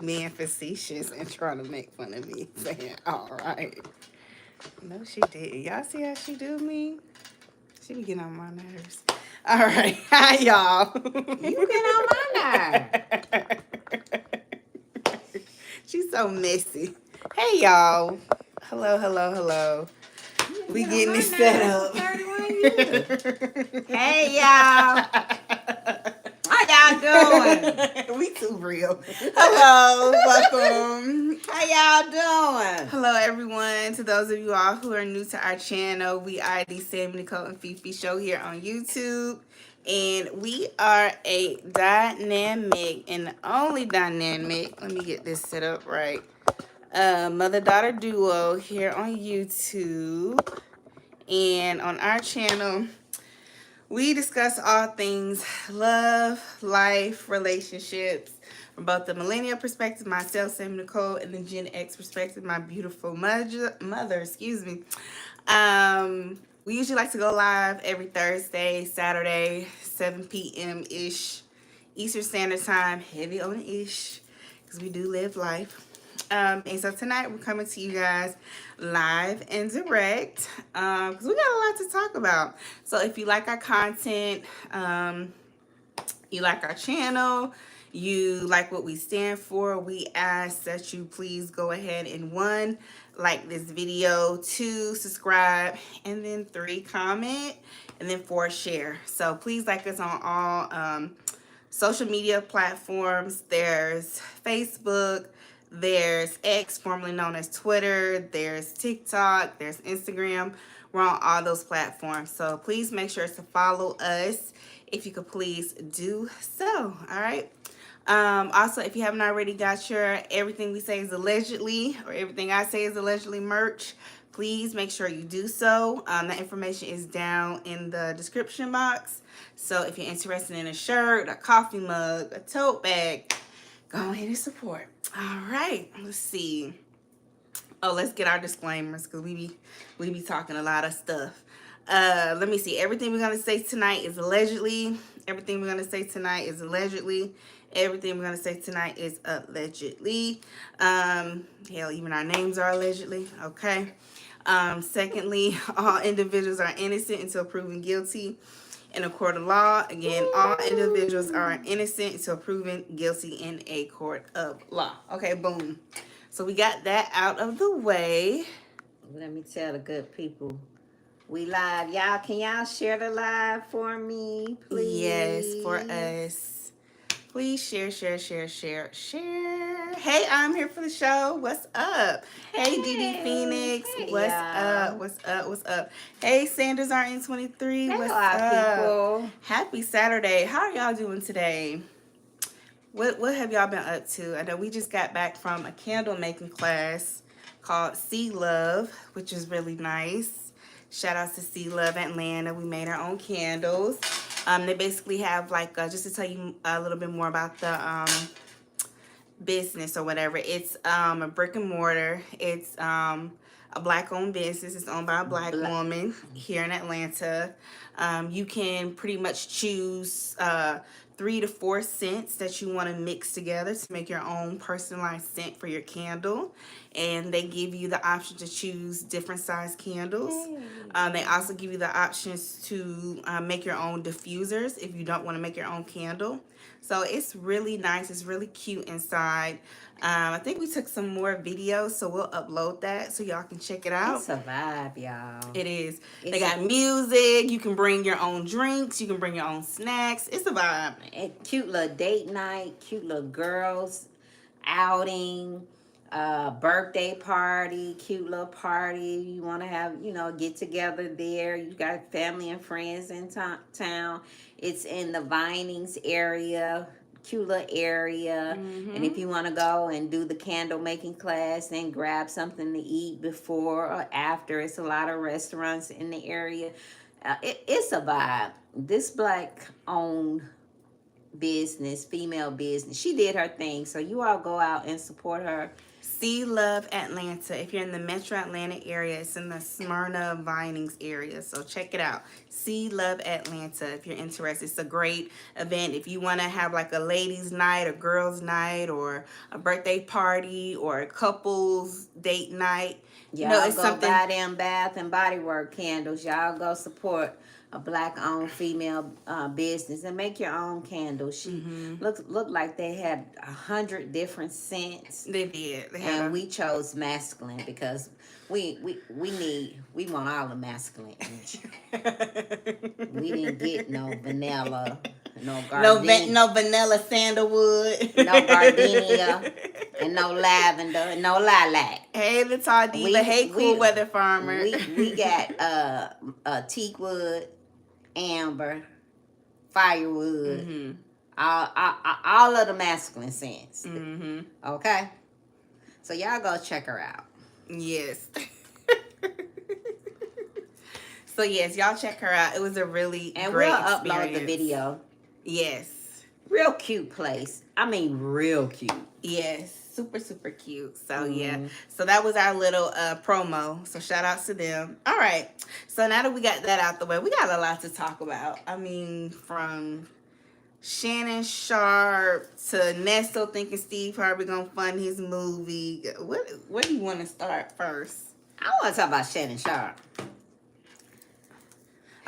being facetious and trying to make fun of me, saying, all right. No, she didn't. Y'all see how she do me? She be getting on my nerves. All right. Hi, y'all. You get on my nerve. She's so messy. Hey, y'all. Hello, hello, hello. You We get on getting my this set nerves up. for 31 years. Hey, y'all. How y'all doing? We too real. Hello, welcome. How y'all doing? Hello, everyone. To those of you all who are new to our channel, we are the Sam, Nicole, and Fifi show here on YouTube. And we are a dynamic and only dynamic, let me get this set up right, mother-daughter duo here on YouTube. And on our channel, we discuss all things love, life, relationships, from both the millennial perspective, myself, Sam Nicole, and the Gen X perspective, my beautiful mother, excuse me. We usually like to go live every Thursday, Saturday, 7 p.m.-ish, Eastern Standard Time, heavy on the ish, because we do live life. And so tonight we're coming to you guys live and direct because we got a lot to talk about. So if you like our content, you like our channel, you like what we stand for, we ask that you please go ahead and 1, like this video, 2, subscribe, and then 3, comment, and then 4, share. So please like us on all social media platforms. There's Facebook, there's X, formerly known as Twitter, there's TikTok, there's Instagram. We're on all those platforms. So please make sure to follow us. If you could please do so. All right. Also, if you haven't already got your Everything We Say Is Allegedly or Everything I Say Is Allegedly merch, please make sure you do so. That information is down in the description box. So if you're interested in a shirt, a coffee mug, a tote bag, go ahead and support. All right, let's see. Oh, let's get our disclaimers because we be talking a lot of stuff. Let me see. Everything we're gonna say tonight is allegedly. Everything we're gonna say tonight is allegedly. Everything we're gonna say tonight is allegedly. Hell, even our names are allegedly. Okay. Secondly, all individuals are innocent until proven guilty in a court of law. Again, all individuals are innocent until proven guilty in a court of law. Okay, boom. So we got that out of the way. Let me tell the good people. We live. Y'all, can y'all share the live for me, please? Yes, for us. Please share, share, share, share, share. Hey, I'm here for the show. What's up? Hey, DD Phoenix. Hey, What's y'all. up? What's up? What's up? Hey, Sanders RN23. Hey, What's our up? people. Happy Saturday. How are y'all doing today? What have y'all been up to? I know we just got back from a candle making class called Sea Love, which is really nice. Shout out to Sea Love Atlanta. We made our own candles. They basically have like just to tell you a little bit more about the business or whatever. It's a brick and mortar. It's a black-owned business. It's owned by a black woman here in Atlanta. You can pretty much choose 3 to 4 scents that you want to mix together to make your own personalized scent for your candle. And they give you the option to choose different size candles. They also give you the options to make your own diffusers if you don't want to make your own candle. So it's really nice. It's really cute inside. I think we took some more videos, so we'll upload that so y'all can check it out. It's a vibe, y'all. It is. They got music. You can bring your own drinks. You can bring your own snacks. It's a vibe. Cute little date night. Cute little girls outing. Birthday party. Cute little party. You want to have, get together there. You got family and friends in town. It's in the Vinings area. Cute little area. And if you want to go and do the candle making class, then grab something to eat before or after. It's a lot of restaurants in the area. It's a vibe. This black owned business, female business. She did her thing. So you all go out and support her. See Love Atlanta. If you're in the Metro Atlanta area, it's in the Smyrna Vinings area. So check it out. See Love Atlanta if you're interested. It's a great event. If you want to have like a ladies' night, a girls' night, or a birthday party, or a couples date night. Y'all It's go something. buy them Bath and Body Work candles. Y'all go support a black-owned female business and make your own candles. She looked like they had 100 different scents. They did. And we chose masculine because we want all the masculine energy. We didn't get no vanilla, no gardenia, no vanilla sandalwood, no gardenia, and no lavender, and no lilac. Hey, the tall diva. Hey, cool weather farmer. We got teak wood, amber, firewood, all of the masculine scents. Okay, so y'all go check her out. Yes. So yes, y'all check her out. It was a really and great we'll experience. Upload the video. Yes. Real cute place. I mean, real cute. Yes. Super cute. So yeah. So that was our little promo. So shout outs to them. All right. So now that we got that out the way, we got a lot to talk about. I mean, from Shannon Sharpe to Nesto thinking Steve Harvey gonna fund his movie. Where do you want to start first? I want to talk about Shannon Sharpe.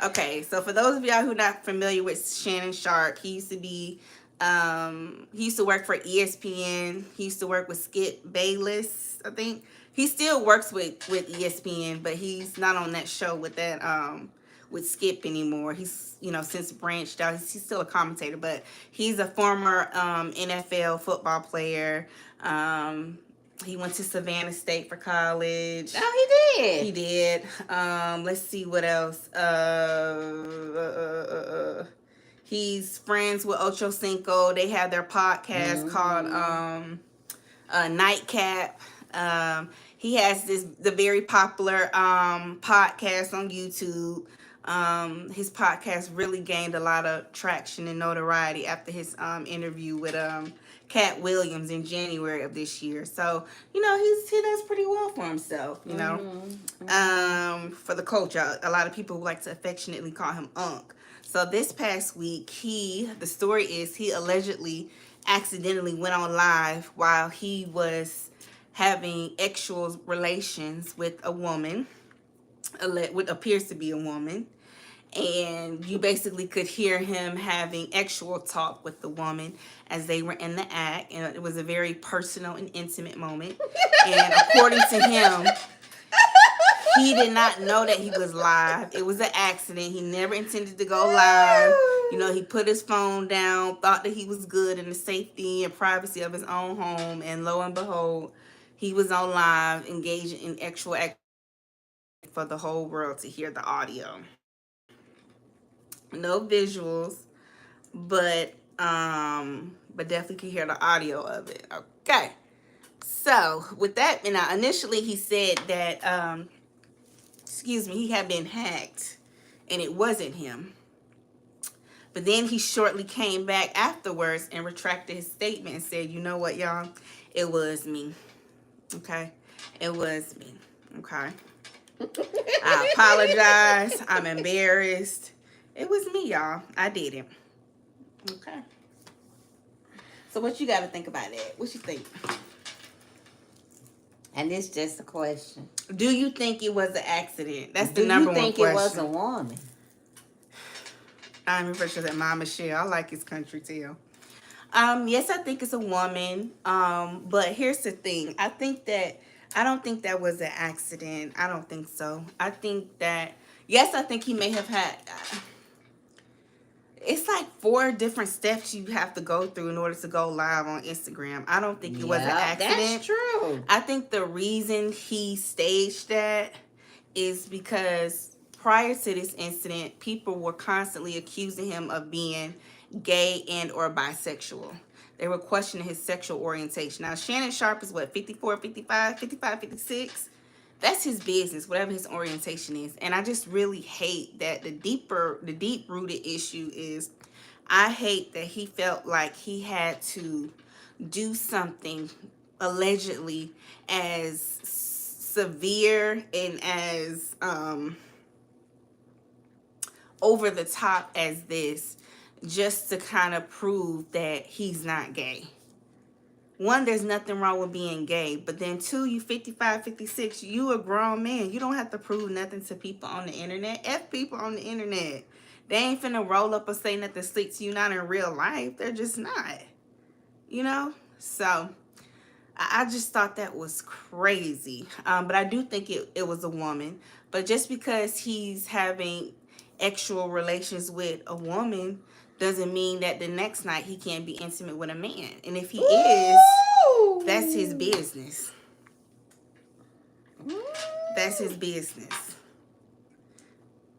Okay, so for those of y'all who are not familiar with Shannon Sharpe, he used to work for ESPN. He used to work with Skip Bayless, I think. He still works with ESPN, but he's not on that show with with Skip anymore. He's since branched out. He's still a commentator, but he's a former NFL football player. He went to Savannah State for college. Oh, he did. He did. Let's see what else. He's friends with Ocho Cinco. They have their podcast called Nightcap. He has the very popular podcast on YouTube. His podcast really gained a lot of traction and notoriety after his interview with Cat Williams in January of this year. So, he does pretty well for himself, for the culture. A lot of people like to affectionately call him Unc. So this past week, the story is he allegedly accidentally went on live while he was having sexual relations with a woman, what appears to be a woman. And you basically could hear him having actual talk with the woman as they were in the act. And it was a very personal and intimate moment. And according to him, he did not know that he was live. It was an accident. He never intended to go live. He put his phone down, thought that he was good in the safety and privacy of his own home. And lo and behold, he was on live engaging in actual activity for the whole world to hear the audio. No visuals, but definitely can hear the audio of it. Okay. So with that, initially he said that he had been hacked and it wasn't him. But then he shortly came back afterwards and retracted his statement and said, "You know what, y'all? It was me." Okay? It was me. Okay? I apologize. I'm embarrassed. It was me, y'all. I did it. Okay. So what you got to think about that? What you think? And it's just a question. Do you think it was an accident? That's the number one question. Do you think it was a woman? I'm pretty sure that Mama Michelle. I like his country tale. Yes, I think it's a woman. But here's the thing. I don't think that was an accident. I don't think so. I think that, yes, I think he may have had... It's like 4 different steps you have to go through in order to go live on Instagram. I don't think it was an accident. That's true. I think the reason he staged that is because prior to this incident, people were constantly accusing him of being gay and or bisexual. They were questioning his sexual orientation. Now, Shannon Sharpe is 54, 55, 56. That's his business, whatever his orientation is. And I just really hate that the deep-rooted issue is, I hate that he felt like he had to do something allegedly as severe and as over the top as this just to kind of prove that he's not gay. One, there's nothing wrong with being gay, but then two, you 55, 56, you a grown man. You don't have to prove nothing to people on the internet. F people on the internet. They ain't finna roll up or say nothing slick to you, not in real life. They're just not. You know? So I just thought that was crazy. But I do think it was a woman. But just because he's having actual relations with a woman doesn't mean that the next night he can't be intimate with a man. And if he is, that's his business. That's his business.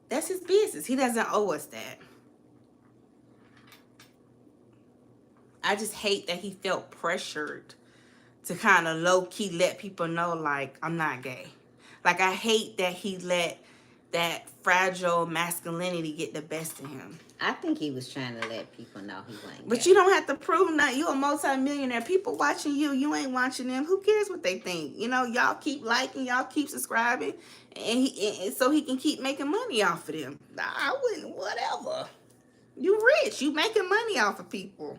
That's his business. He doesn't owe us that. I just hate that he felt pressured to kind of low-key let people know, like, I'm not gay. Like, I hate that he let that fragile masculinity get the best of him. I think he was trying to let people know he wasn't But gay. you don't have to prove nothing. You a multi-millionaire. People watching you. You ain't watching them. Who cares what they think? You know, y'all keep liking. Y'all keep subscribing. And so he can keep making money off of them. I wouldn't, whatever. You rich. You making money off of people.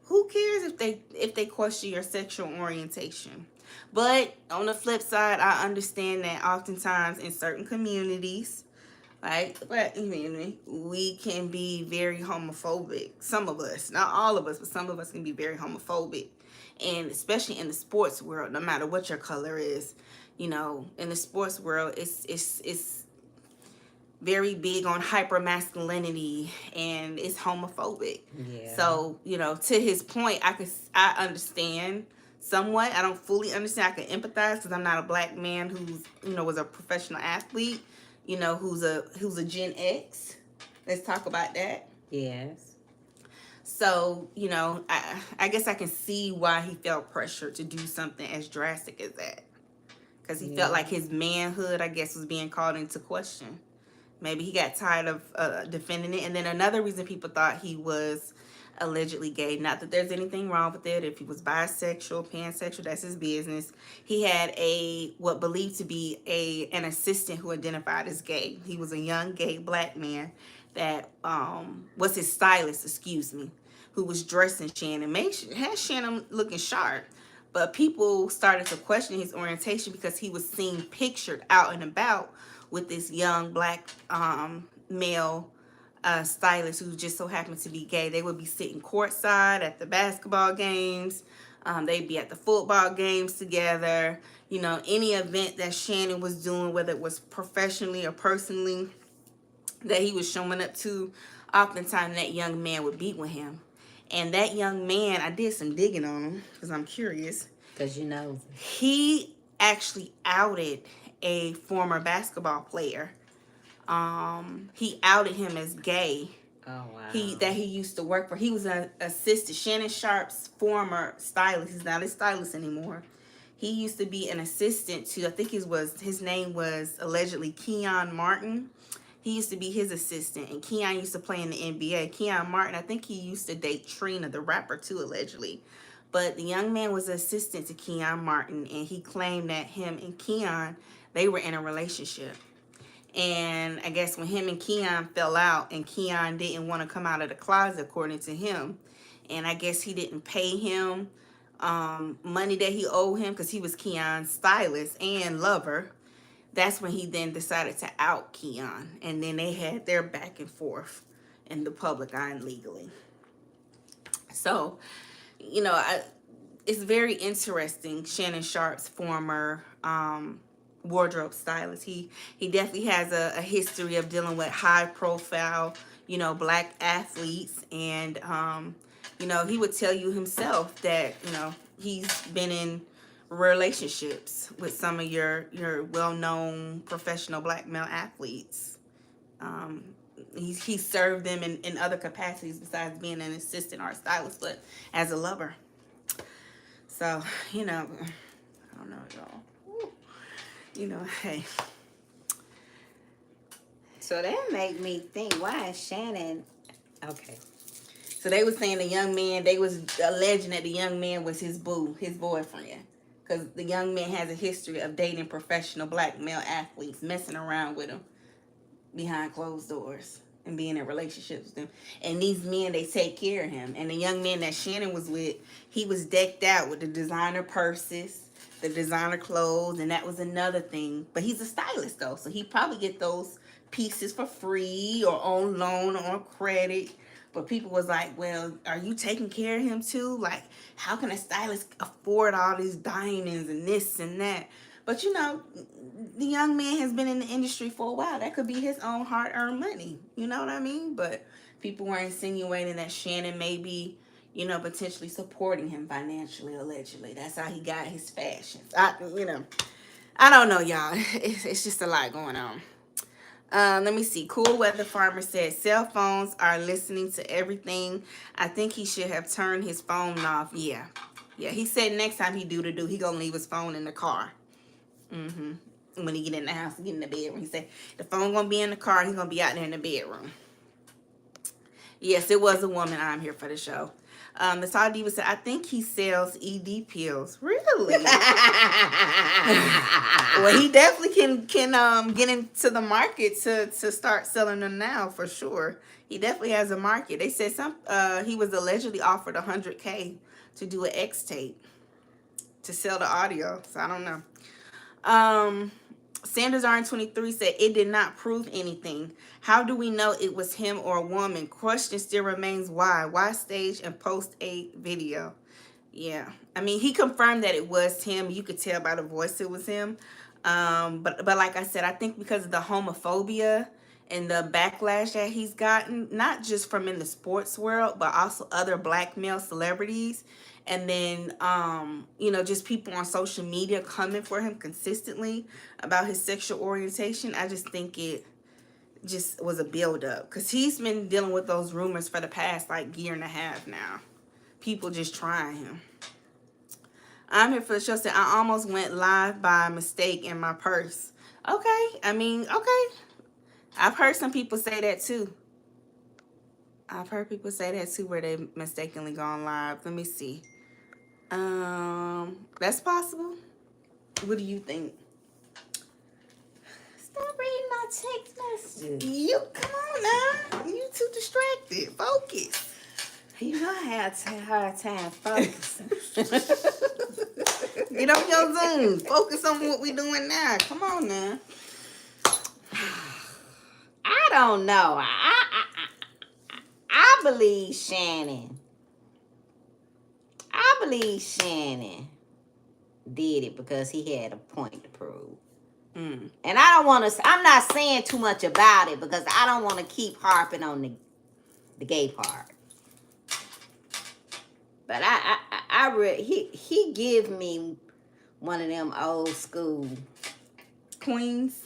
Who cares if they question your sexual orientation? But on the flip side, I understand that oftentimes in certain communities, like black community, we can be very homophobic. Some of us, not all of us, but some of us can be very homophobic. And especially in the sports world, no matter what your color is, you know, in the sports world, it's very big on hyper masculinity and it's homophobic. Yeah. So, you know, to his point, I understand somewhat. I don't fully understand. I can empathize because I'm not a black man who's, you know, was a professional athlete, you know, who's a Gen X. Let's talk about that. Yes. So, you know, I guess I can see why he felt pressure to do something as drastic as that. Because he felt like his manhood, I guess, was being called into question. Maybe he got tired of defending it. And then another reason people thought he was allegedly gay, not that there's anything wrong with it. If he was bisexual, pansexual, that's his business. He had what believed to be an assistant who identified as gay. He was a young gay black man that was his stylist, excuse me, who was dressing Shannon, had Shannon looking sharp. But people started to question his orientation because he was seen pictured out and about with this young black male stylist who just so happened to be gay. They would be sitting courtside at the basketball games. They'd be at the football games together. You know, any event that Shannon was doing, whether it was professionally or personally, that he was showing up to, oftentimes that young man would be with him. And that young man, I did some digging on him because I'm curious. Because you know. He actually outed a former basketball player. He outed him as gay. Oh, wow. He used to work for. He was an assistant. Shannon Sharpe's former stylist. He's not a stylist anymore. He used to be an assistant to, I think his name was allegedly Keon Martin. He used to be his assistant, and Keon used to play in the NBA. Keon Martin, I think he used to date Trina, the rapper, too, allegedly. But the young man was an assistant to Keon Martin, and he claimed that him and Keon, they were in a relationship. And I guess when him and Keon fell out, and Keon didn't want to come out of the closet, according to him, and I guess he didn't pay him money that he owed him because he was Keon's stylist and lover. That's when he then decided to out Keon. And then they had their back and forth in the public eye and legally. So, you know, it's very interesting. Shannon Sharpe's former wardrobe stylist. He definitely has a history of dealing with high profile, you know, black athletes. And, you know, he would tell you himself that, you know, he's been in relationships with some of your well-known professional black male athletes. He served them in other capacities besides being an assistant or a stylist, but as a lover. So, you know, I don't know, y'all. You know, hey. So that made me think, why is Shannon... Okay. So they was saying the young man, they was alleging that the young man was his boo, his boyfriend. Because the young man has a history of dating professional black male athletes, messing around with them behind closed doors and being in relationships with them. And these men, they take care of him. And the young man that Shannon was with, he was decked out with the designer purses, the designer clothes, and that was another thing. But he's a stylist though, so he probably get those pieces for free or on loan or on credit. But people was like, well, are you taking care of him too? Like, how can a stylist afford all these diamonds and this and that? But you know, the young man has been in the industry for a while. That could be his own hard-earned money. You know what I mean? But people were insinuating that Shannon may be, you know, potentially supporting him financially, allegedly. That's how he got his fashions. I don't know, y'all. It's just a lot going on. Let me see. Cool Weather Farmer said cell phones are listening to everything. I think he should have turned his phone off. Yeah. He said next time he he gonna leave his phone in the car. When he get in the house, get in the bedroom. He said the phone gonna be in the car. He's gonna be out there in the bedroom. Yes, it was a woman. I'm here for the show. The Saw Diva said, I think he sells ED pills. Really? Well, he definitely can get into the market to start selling them now for sure. He definitely has a market. They said he was allegedly offered $100K to do an X tape to sell the audio. So I don't know. Sanders RN23 said it did not prove anything. How do we know it was him or a woman? Question still remains why. Why stage and post a video? Yeah. I mean, he confirmed that it was him. You could tell by the voice it was him. But like I said, I think because of the homophobia and the backlash that he's gotten, not just from in the sports world, but also other black male celebrities. And then, just people on social media coming for him consistently about his sexual orientation. I just think it just was a buildup. Because he's been dealing with those rumors for the past, year and a half now. People just trying him. I'm here for the show. Said I almost went live by mistake in my purse. Okay. Okay. I've heard some people say that too. Where they mistakenly gone live. Let me see. That's possible. What do you think? Stop reading my text messages. You come on now. You too distracted. Focus. You know I have a hard time focusing. Get on your Zoom. Focus on what we doing now. Come on now. I don't know. I believe Shannon. I believe Shannon did it because he had a point to prove. And I don't want to, I'm not saying too much about it because I don't want to keep harping on the gay part. But he give me one of them old school Queens.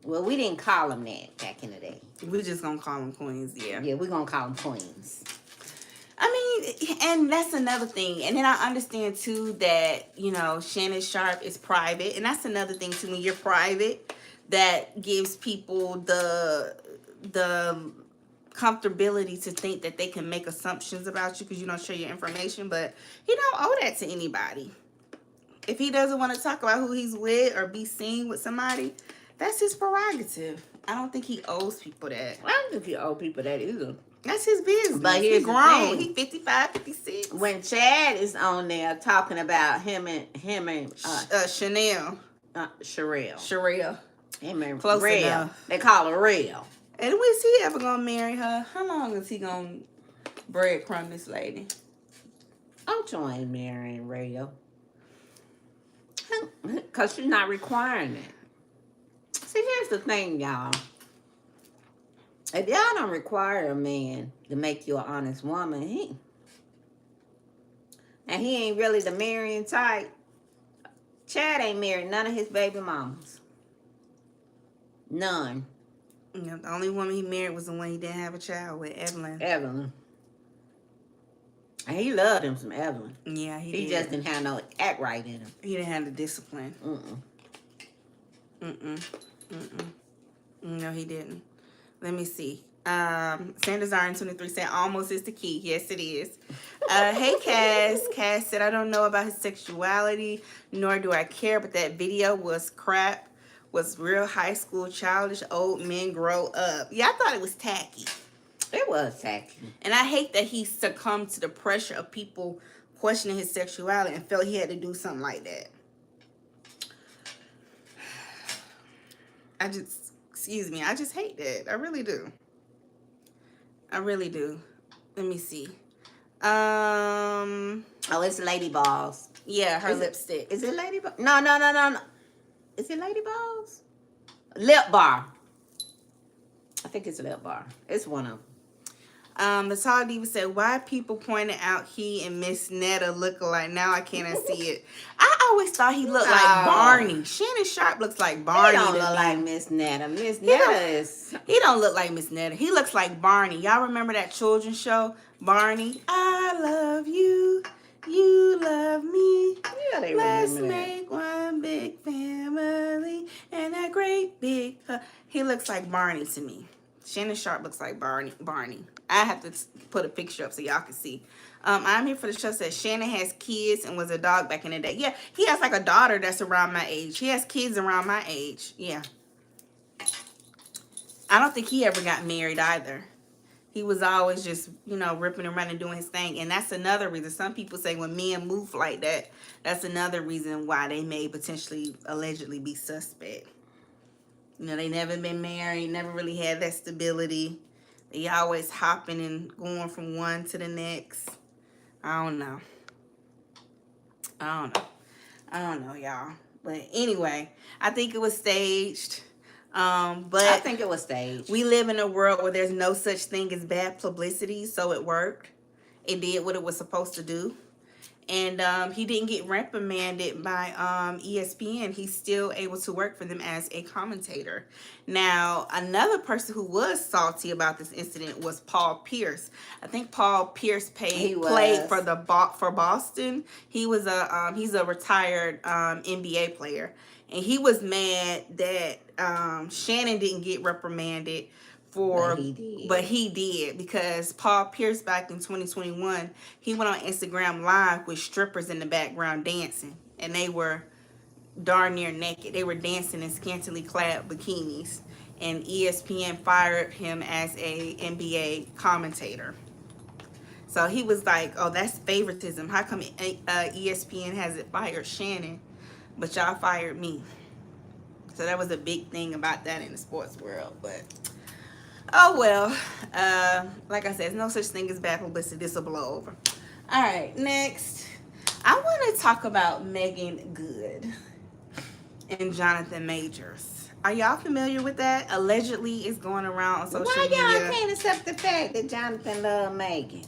Well, we didn't call them that back in the day. We're just gonna call them queens, yeah. Yeah, we're gonna call them queens. I mean, and that's another thing. And then I understand too that, Shannon Sharpe is private. And that's another thing too. When you're private, that gives people the comfortability to think that they can make assumptions about you because you don't share your information. But he don't owe that to anybody. If he doesn't want to talk about who he's with or be seen with somebody, that's his prerogative. I don't think he owes people that. I don't think he owes people that either. That's his business. But he's grown. He's 55, 56. When Chad is on there talking about him and Chanel. Sherelle. Him and Close Real. enough. They call her Real. And was he ever gonna marry her? How long is he gonna breadcrumb this lady? I'm trying marrying Real. Because she's not requiring it. See, here's the thing, y'all. If y'all don't require a man to make you an honest woman, he ain't really the marrying type. Chad ain't married none of his baby mamas. None. Yeah, the only woman he married was the one he didn't have a child with, Evelyn. And he loved him some Evelyn. Yeah, he just didn't have no act right in him. He didn't have the discipline. No, he didn't. Let me see. Sanders RN23 said almost is the key. Yes, it is. Hey, Cass. Cass said, I don't know about his sexuality, nor do I care, but that video was crap. Was real high school childish. Old men grow up. Yeah, I thought it was tacky. It was tacky. And I hate that he succumbed to the pressure of people questioning his sexuality and felt he had to do something like that. Excuse me, I just hate that. I really do. I really do. Let me see. Oh, it's Lady Balls. Yeah, her lipstick. Is it Lady Balls? No. Is it Lady Balls? Lip Bar. I think it's Lip Bar. It's one of them. The Tall Diva said, why people pointed out he and Miss Netta look alike? Now I can't see it. I always thought he looked like Barney. Shannon Sharpe looks like Barney. He don't look like Miss Netta. Miss Netta is... He don't look like Miss Netta. He looks like Barney. Y'all remember that children's show? Barney, I love you. You love me. Yeah, they Let's remember make one big family and a great big... He looks like Barney to me. Shannon Sharpe looks like Barney. I have to put a picture up so y'all can see. I'm here for the show. Says Shannon has kids and was a dog back in the day. Yeah, he has like a daughter that's around my age. He has kids around my age. Yeah. I don't think he ever got married either. He was always just, ripping and running, doing his thing. And that's another reason. Some people say when men move like that, that's another reason why they may potentially, allegedly be suspect. They never been married, never really had that stability. They always hopping and going from one to the next. I don't know, y'all. But anyway, I think it was staged. But I think it was staged. We live in a world where there's no such thing as bad publicity, so it worked. It did what it was supposed to do. And he didn't get reprimanded by ESPN. He's still able to work for them as a commentator. Now, another person who was salty about this incident was Paul Pierce. I think Paul Pierce played for Boston. He was he's a retired NBA player, and he was mad that Shannon didn't get reprimanded. But he did because Paul Pierce back in 2021, he went on Instagram Live with strippers in the background dancing, and they were darn near naked. They were dancing in scantily clad bikinis, and ESPN fired him as a NBA commentator. So he was like, oh, that's favoritism. How come ESPN hasn't fired Shannon, but y'all fired me? So that was a big thing about that in the sports world, but... Oh, well, like I said, there's no such thing as bad publicity. This will blow over. All right, next. I want to talk about Megan Good and Jonathan Majors. Are y'all familiar with that? Allegedly, it's going around on social media. Why y'all can't accept the fact that Jonathan loved Megan?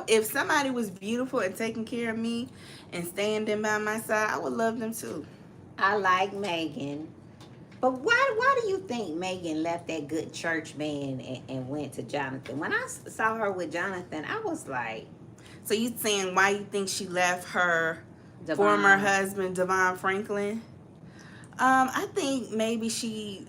If somebody was beautiful and taking care of me and standing by my side, I would love them too. I like Megan. But why do you think Megan left that good church man and went to Jonathan? When I saw her with Jonathan, I was like... So you saying why you think she left her former husband, Devon Franklin? I think maybe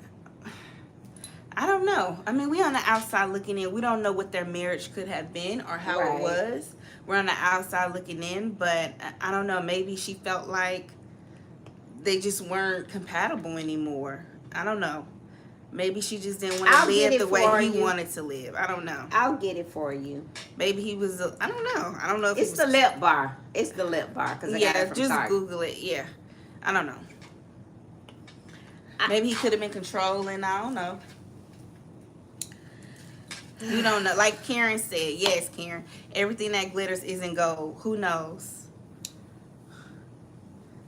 I don't know. I mean, we on the outside looking in. We don't know what their marriage could have been or how it was. We're on the outside looking in, but I don't know. Maybe she felt like they just weren't compatible anymore. I don't know. Maybe she just didn't want to live the way he wanted to live. I don't know. I'll get it for you. Maybe he was. I don't know. I don't know if it's the lip bar. It's the lip bar. Yeah, just Google it. Yeah, I don't know. Maybe he could have been controlling. I don't know. You don't know. Like Karen said. Yes, Karen. Everything that glitters isn't gold. Who knows?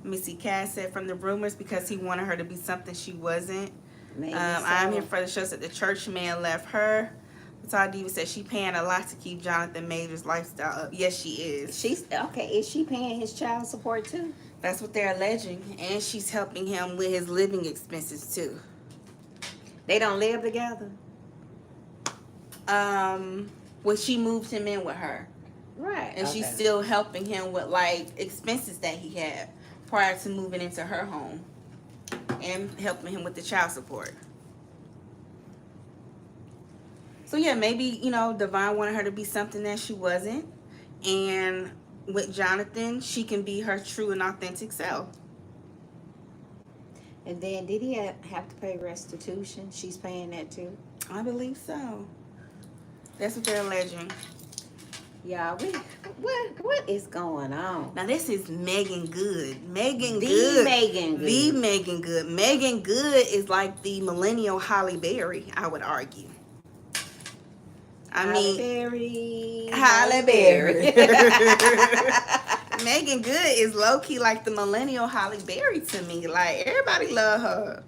Let me see. Cass said from the rumors because he wanted her to be something she wasn't. Maybe so. I'm here for the show that the church man left her. Todd Diva said she paying a lot to keep Jonathan Major's lifestyle up. Yes, she is. She's okay. Is she paying his child support too? That's what they're alleging, and she's helping him with his living expenses too. They don't live together. Well, she moved him in with her, right? And she's still helping him with like expenses that he had prior to moving into her home, and helping him with the child support. So yeah, maybe, Divine wanted her to be something that she wasn't. And with Jonathan, she can be her true and authentic self. And then did he have to pay restitution? She's paying that too. I believe so. That's what they're alleging. Y'all, what is going on? Now this is Megan Good. Megan The Good. Megan Good. The Megan Good. Megan Good is like the millennial Halle Berry, I would argue. Halle Berry. Megan Good is low key like the millennial Halle Berry to me. Like everybody love her.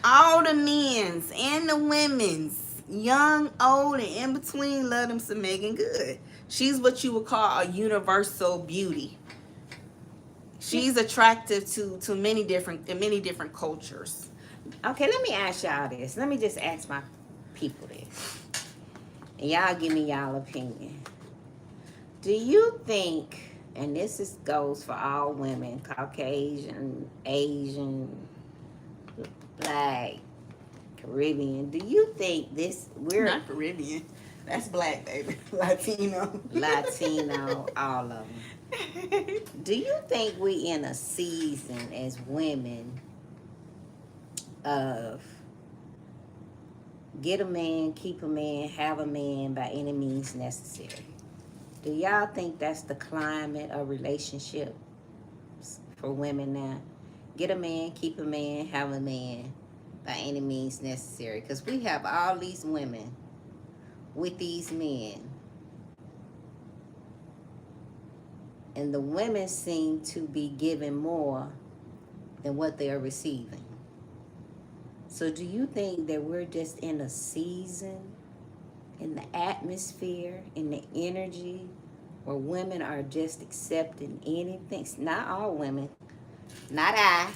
All the men's and the women's, young, old, and in between, love them some Megan Good. She's what you would call a universal beauty. She's attractive to many different cultures. Okay, let me ask y'all this. Let me just ask my people this. And y'all give me y'all opinion. Do you think, and this goes for all women, Caucasian, Asian, Black, Caribbean, do you think we're not Caribbean? That's Black, baby. Latino, all of them. Do you think we in a season as women of get a man, keep a man, have a man by any means necessary? Do y'all think that's the climate of relationships for women now? Get a man, keep a man, have a man by any means necessary. Because we have all these women with these men. And the women seem to be giving more than what they are receiving. So do you think that we're just in a season, in the atmosphere, in the energy, where women are just accepting anything? Not all women. Not I.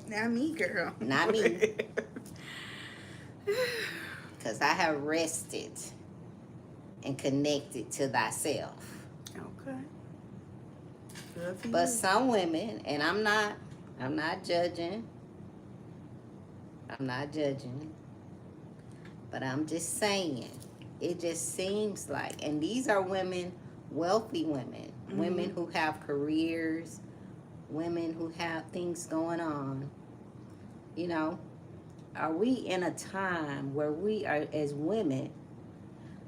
Not me, girl. Not me. Because I have rested and connected to thyself. Okay. Good for But you. some women, and I'm not judging. I'm not judging. But I'm just saying, it just seems like, and these are women, wealthy women, women who have careers, women who have things going on. You know, are we in a time where we are, as women,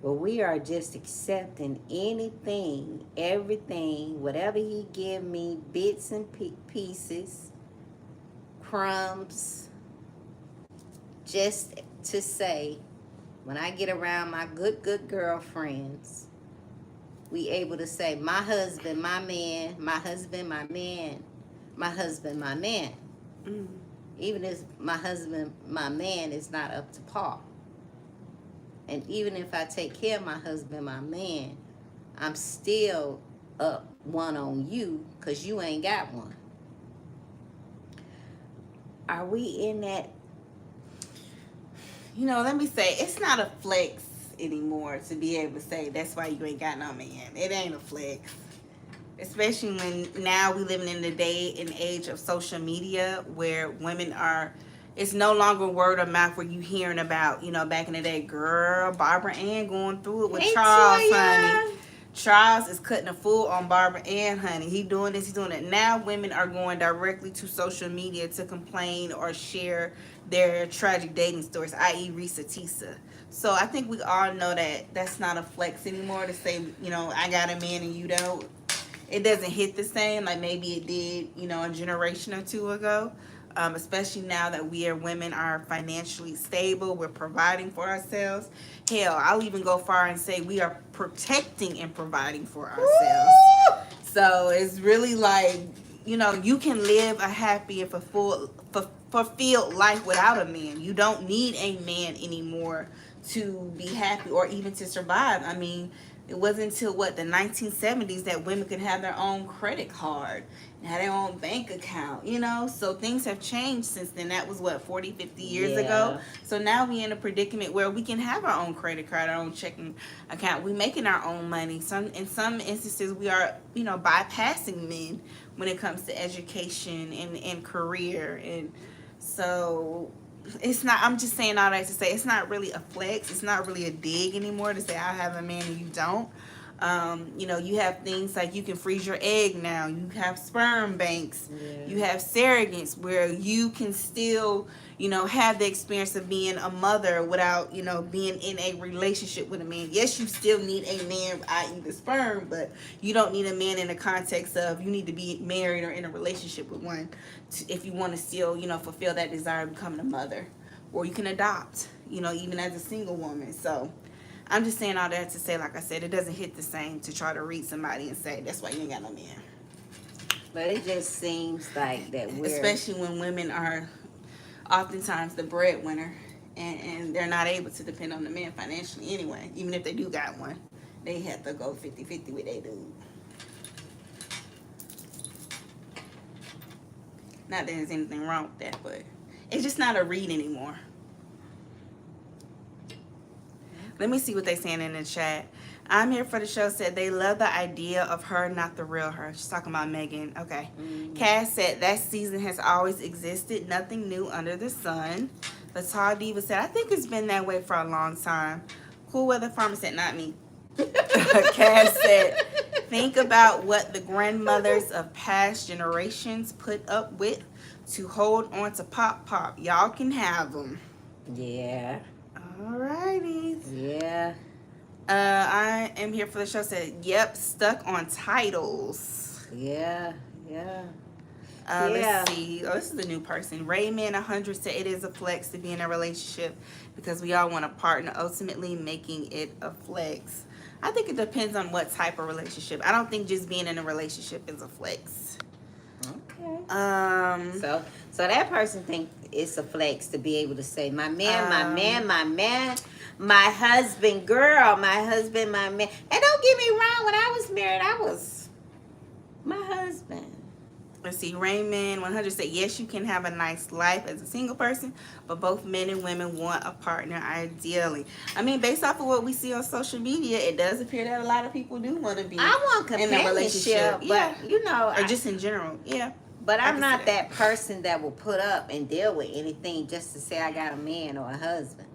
where we are just accepting anything, everything, whatever he give me, bits and pieces, crumbs, just to say, when I get around my good girlfriends, we able to say, my husband, my man, my husband, my man, my husband, my man. Even if my husband, my man is not up to par. And even if I take care of my husband, my man, I'm still up one on you because you ain't got one. Are we in that? Let me say, it's not a flex anymore to be able to say that's why you ain't got no man. It ain't a flex. Especially when now we living in the day and age of social media where women are, it's no longer word of mouth where you hearing about, back in the day, girl, Barbara Ann going through it with Charles, honey. Charles is cutting a fool on Barbara Ann, honey. He doing this, he doing that. Now women are going directly to social media to complain or share their tragic dating stories, i.e. Risa Tisa. So I think we all know that that's not a flex anymore to say, I got a man and you don't. It doesn't hit the same like maybe it did, a generation or two ago. Especially now that we are women are financially stable, we're providing for ourselves. Hell, I'll even go far and say we are protecting and providing for ourselves. Woo! So it's really like, you can live a happy and fulfilled life without a man. You don't need a man anymore to be happy or even to survive. I mean, it wasn't until the 1970s that women could have their own credit card and have their own bank account, so things have changed since then. That was 40, 50 years ago. So now we in a predicament where we can have our own credit card, our own checking account. We making our own money. In some instances we are, bypassing men when it comes to education and career. And so it's not, I'm just saying all that to say it's not really a flex. It's not really a dig anymore to say I have a man and you don't. You know, you have things like you can freeze your egg now. You have sperm banks. Yeah. You have surrogates where you can still, you know, have the experience of being a mother without, you know, being in a relationship with a man. Yes, you still need a man, i.e. the sperm, but you don't need a man in the context of you need to be married or in a relationship with one if you want to still, you know, fulfill that desire of becoming a mother. Or you can adopt, you know, even as a single woman. So I'm just saying all that to say, like I said, it doesn't hit the same to try to read somebody and say that's why you ain't got no man. But it just seems like that we're, especially when women are oftentimes the breadwinner and they're not able to depend on the man financially anyway. Even if they do got one, they have to go 50-50 with their dude. Not that there's anything wrong with that, but it's just not a read anymore. Let me see what they saying in the chat. I'm here for the show said they love the idea of her, not the real her. She's talking about Megan. Okay. Cass said that season has always existed. Nothing new under the sun. The Tall Diva said, I think it's been that way for a long time. Cool Weather Farmer said, not me. Cass said, think about what the grandmothers of past generations put up with to hold on to Pop Pop. Y'all can have them. Yeah. Alrighty. Yeah. I am here for the show said, yep, stuck on titles. Yeah. Let's see. Oh, this is the new person. Rayman 100 said it is a flex to be in a relationship because we all want a partner, ultimately making it a flex. I think it depends on what type of relationship. I don't think just being in a relationship is a flex. Okay. So that person think it's a flex to be able to say, my man, my husband, girl, my husband, my man. And don't get me wrong, when I was married, I was my husband. Let's see. Raymond 100 said, yes, you can have a nice life as a single person, but both men and women want a partner ideally. I mean, based off of what we see on social media, it does appear that a lot of people do want to be I want in a relationship. But, yeah. you know. Or just in general. Yeah. But I'm not that person that will put up and deal with anything just to say I got a man or a husband.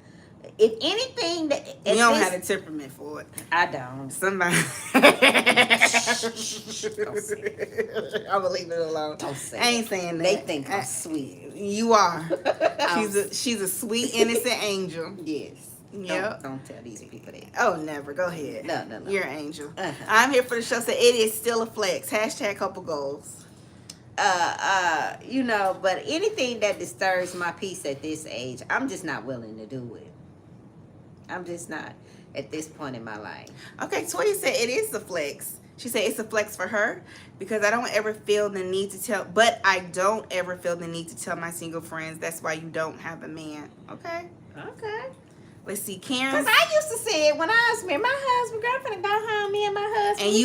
If anything, you don't have the temperament for it. I don't. Somebody. I'm gonna leave it alone. Don't say I ain't saying that. They think I'm sweet. You are. She's a sweet, innocent angel. Yes. Yep. Don't tell these people that. Oh, never. Go ahead. No. You're an angel. Uh-huh. I'm here for the show. So it is still a flex. # couple goals. You know, but anything that disturbs my peace at this age, I'm just not willing to do it. I'm just not at this point in my life. Okay, Toya said it is a flex. She said it's a flex for her because I don't ever feel the need to tell, but I don't ever feel the need to tell my single friends that's why you don't have a man. Okay. Let's see, Karen. Because I used to say it when I was married. My husband, girlfriend, go home, me and my husband. And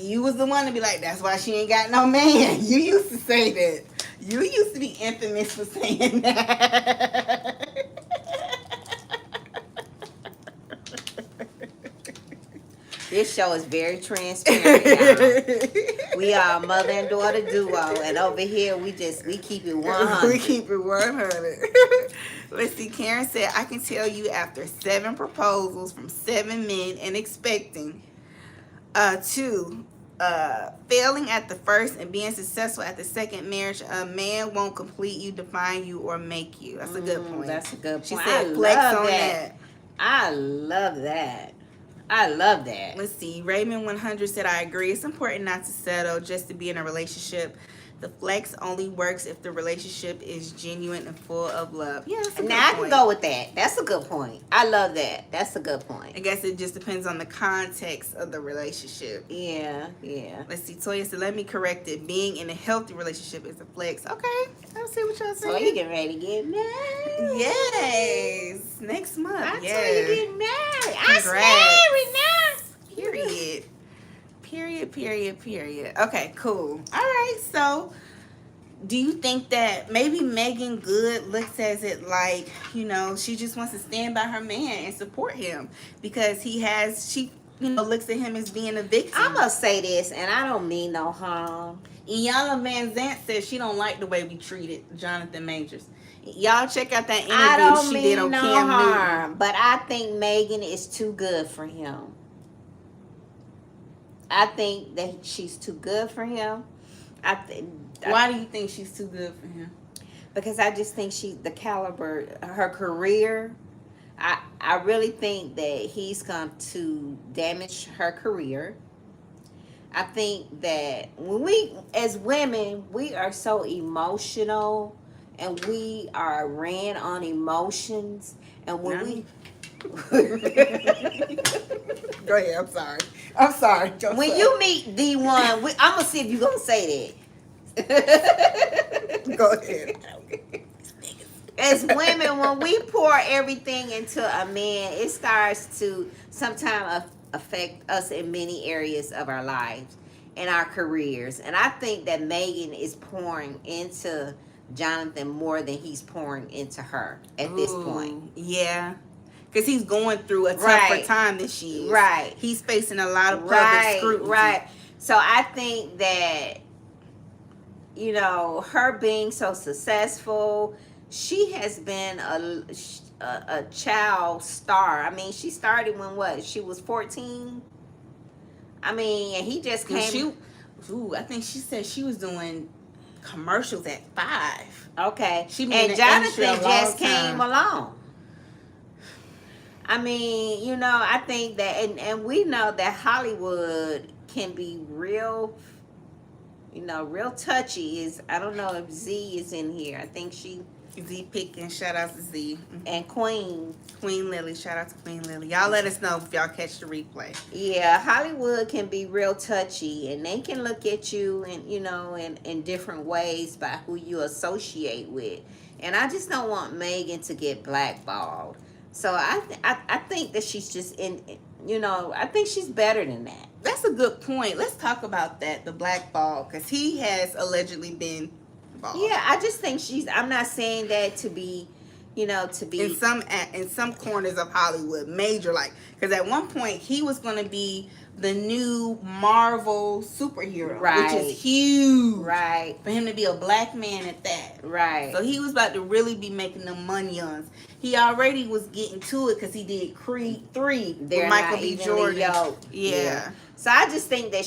you was the one to be like, that's why she ain't got no man. You used to say that. You used to be infamous for saying that. This show is very transparent, y'all. We are a mother and daughter duo, and over here we keep it 100. We keep it 100. Let's see, Karen said, I can tell you after 7 proposals from 7 men and expecting 2 failing at the first and being successful at the second marriage, a man won't complete you, define you, or make you. That's a good point. That's a good point. She said flex on that. I love that. I love that. Let's see. Raymond 100 said, I agree. It's important not to settle just to be in a relationship. The flex only works if the relationship is genuine and full of love. Yeah, that's a good point. I can go with that. That's a good point. I love that. That's a good point. I guess it just depends on the context of the relationship. Yeah. Let's see. Toya said, let me correct it. Being in a healthy relationship is a flex. Okay. I'll see what y'all say. So you get ready to get married. Yes. Next month. I told you get married. Congrats. I'm married now. Period. Okay, cool. All right, so do you think that maybe Megan Good looks at it like, you know, she just wants to stand by her man and support him because she looks at him as being a victim? I'm going to say this, and I don't mean no harm. Iyanla Van Zant says she don't like the way we treated Jonathan Majors. Y'all check out that I interview don't she did mean on no Cam Newton. harm, but I think Megan is too good for him. I think that she's too good for him. I think Why do you think she's too good for him? because I just think she the caliber, her career. I really think that he's going to damage her career. I think that when we, as women, we are so emotional and we are ran on emotions. And when Not we, me. Go ahead. I'm sorry. I'm sorry. when you meet D1, I'm going to see if you're going to say that. Go ahead. As women, when we pour everything into a man, it starts to sometimes affect us in many areas of our lives and our careers. And I think that Megan is pouring into Jonathan more than he's pouring into her at this point. Yeah. Because he's going through a tougher Right. time than she is. Right. He's facing a lot of public Right, scrutiny. right. So I think that, her being so successful, she has been a child star. I mean, she started when what? She was 14. I mean, and he just came. I think she said she was doing commercials at 5. Okay. She been in And the industry Jonathan a long just came time. along. I mean, I think that, and we know that Hollywood can be real, real touchy. I don't know if Z is in here. I think she. Z Pickens, shout out to Z. And Queen Lily, shout out to Queen Lily. Y'all let us know if y'all catch the replay. Yeah, Hollywood can be real touchy, and they can look at you and in different ways by who you associate with. And I just don't want Megan to get blackballed. So I think that she's just I think she's better than that. That's a good point. Let's talk about that, the blackball, because he has allegedly been bald. Yeah, I just think I'm not saying that to be in some corners of Hollywood, major, like, because at one point he was going to be the new Marvel superhero, right, which is huge, right, for him to be a black man at that, right. So he was about to really be making the money on. He already was getting to it because he did Creed 3 They're with Michael B. Jordan. Yeah. So I just think that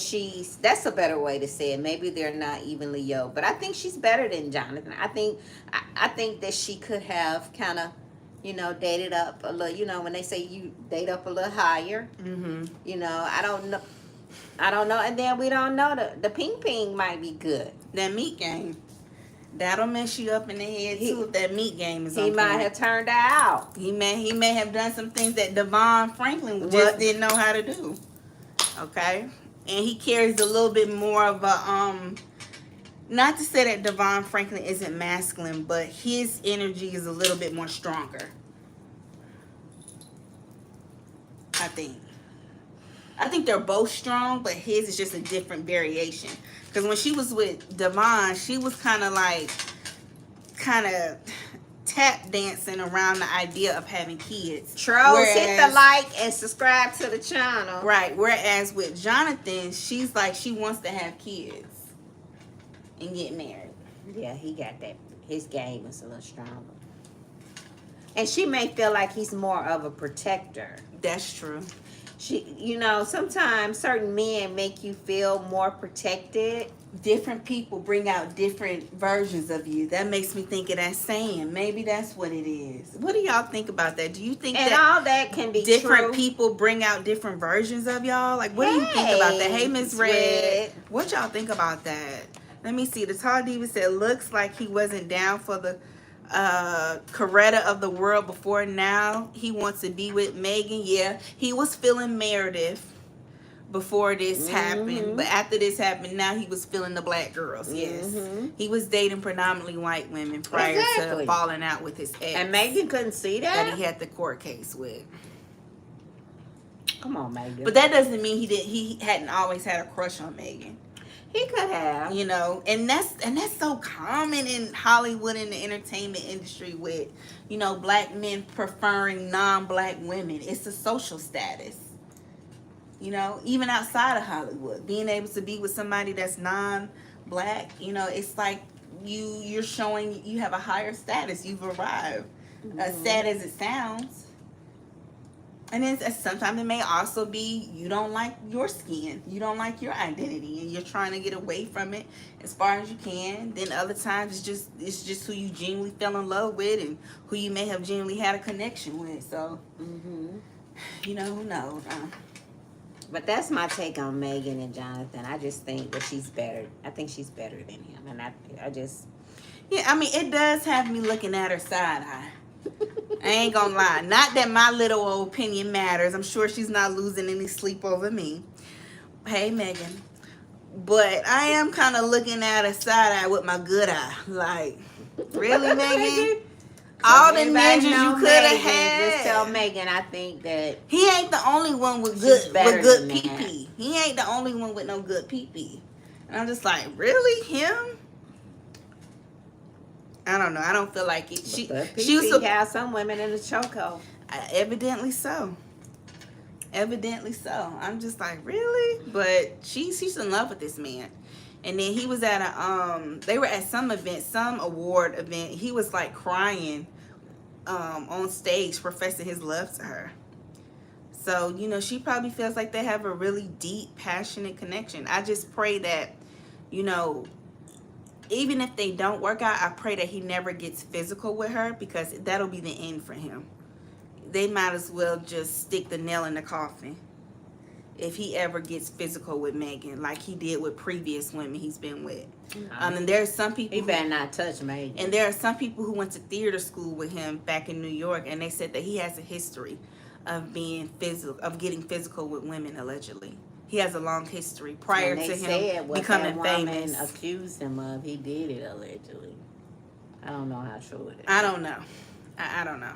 that's a better way to say it. Maybe they're not evenly yoked, but I think she's better than Jonathan. I think that she could have kind of, dated up a little, when they say you date up a little higher. Mm-hmm. I don't know. And then we don't know, the ping ping might be good. That meat game. That'll mess you up in the head too if that meat game is on. He might have turned her out. He may have done some things that Devon Franklin just didn't know how to do. Okay? And he carries a little bit more of a not to say that Devon Franklin isn't masculine, but his energy is a little bit more stronger. I think they're both strong, but his is just a different variation. Because when she was with Devon, she was kind of tap dancing around the idea of having kids. Trolls, hit the like and subscribe to the channel. Right. Whereas with Jonathan, she's like, she wants to have kids and get married. Yeah, he got that. His game is a little stronger. And she may feel like he's more of a protector. That's true. Sometimes certain men make you feel more protected. Different people bring out different versions of you. That makes me think of that saying. Maybe that's what it is. What do y'all think about that? Do you think and that all that can be different true? People bring out different versions of y'all? Like, what do you think about that? Hey, Miss Red, what y'all think about that? Let me see. The Tall Diva said, looks like he wasn't down for the Coretta of the world before. Now he wants to be with Megan. Yeah, he was feeling Meredith before this happened, but after this happened, now he was feeling the black girls. Yes, he was dating predominantly white women prior to falling out with his ex, and Megan couldn't see that he had the court case with. Come on, Megan. But that doesn't mean he hadn't always had a crush on Megan. He could have, and that's so common in Hollywood, in the entertainment industry, with black men preferring non-black women. It's a social status. Even outside of Hollywood, being able to be with somebody that's non-black, it's like you're showing you have a higher status. You've arrived. As sad as it sounds. And then sometimes it may also be you don't like your skin, you don't like your identity, and you're trying to get away from it as far as you can. Then other times it's just who you genuinely fell in love with and who you may have genuinely had a connection with. So, who knows? But that's my take on Megan and Jonathan. I just think that she's better. I think she's better than him, and I just Yeah, I mean, it does have me looking at her side eye. I ain't gonna lie. Not that my little old opinion matters. I'm sure she's not losing any sleep over me. Hey, Megan. But I am kind of looking at her side eye with my good eye. Like, really, Megan? All the ninjas you could have had. Just tell Megan I think that he ain't the only one with good pee-pee. He ain't the only one with no good pee-pee. And I'm just like, really? Him? I don't know. I don't feel like it. She was have some women in the chokehold. Evidently so. Evidently so. I'm just like, really? But she's in love with this man. And then he was at they were at some event, some award event. He was like crying on stage, professing his love to her. So, she probably feels like they have a really deep, passionate connection. I just pray that, even if they don't work out, I pray that he never gets physical with her, because that'll be the end for him. They might as well just stick the nail in the coffin if he ever gets physical with Megan, like he did with previous women he's been with. And there are some people he better not touch Megan. And there are some people who went to theater school with him back in New York, and they said that he has a history of getting physical with women, allegedly. He has a long history prior to him becoming famous. Accused him of, he did it allegedly. I don't know how true it is. I don't know. I don't know.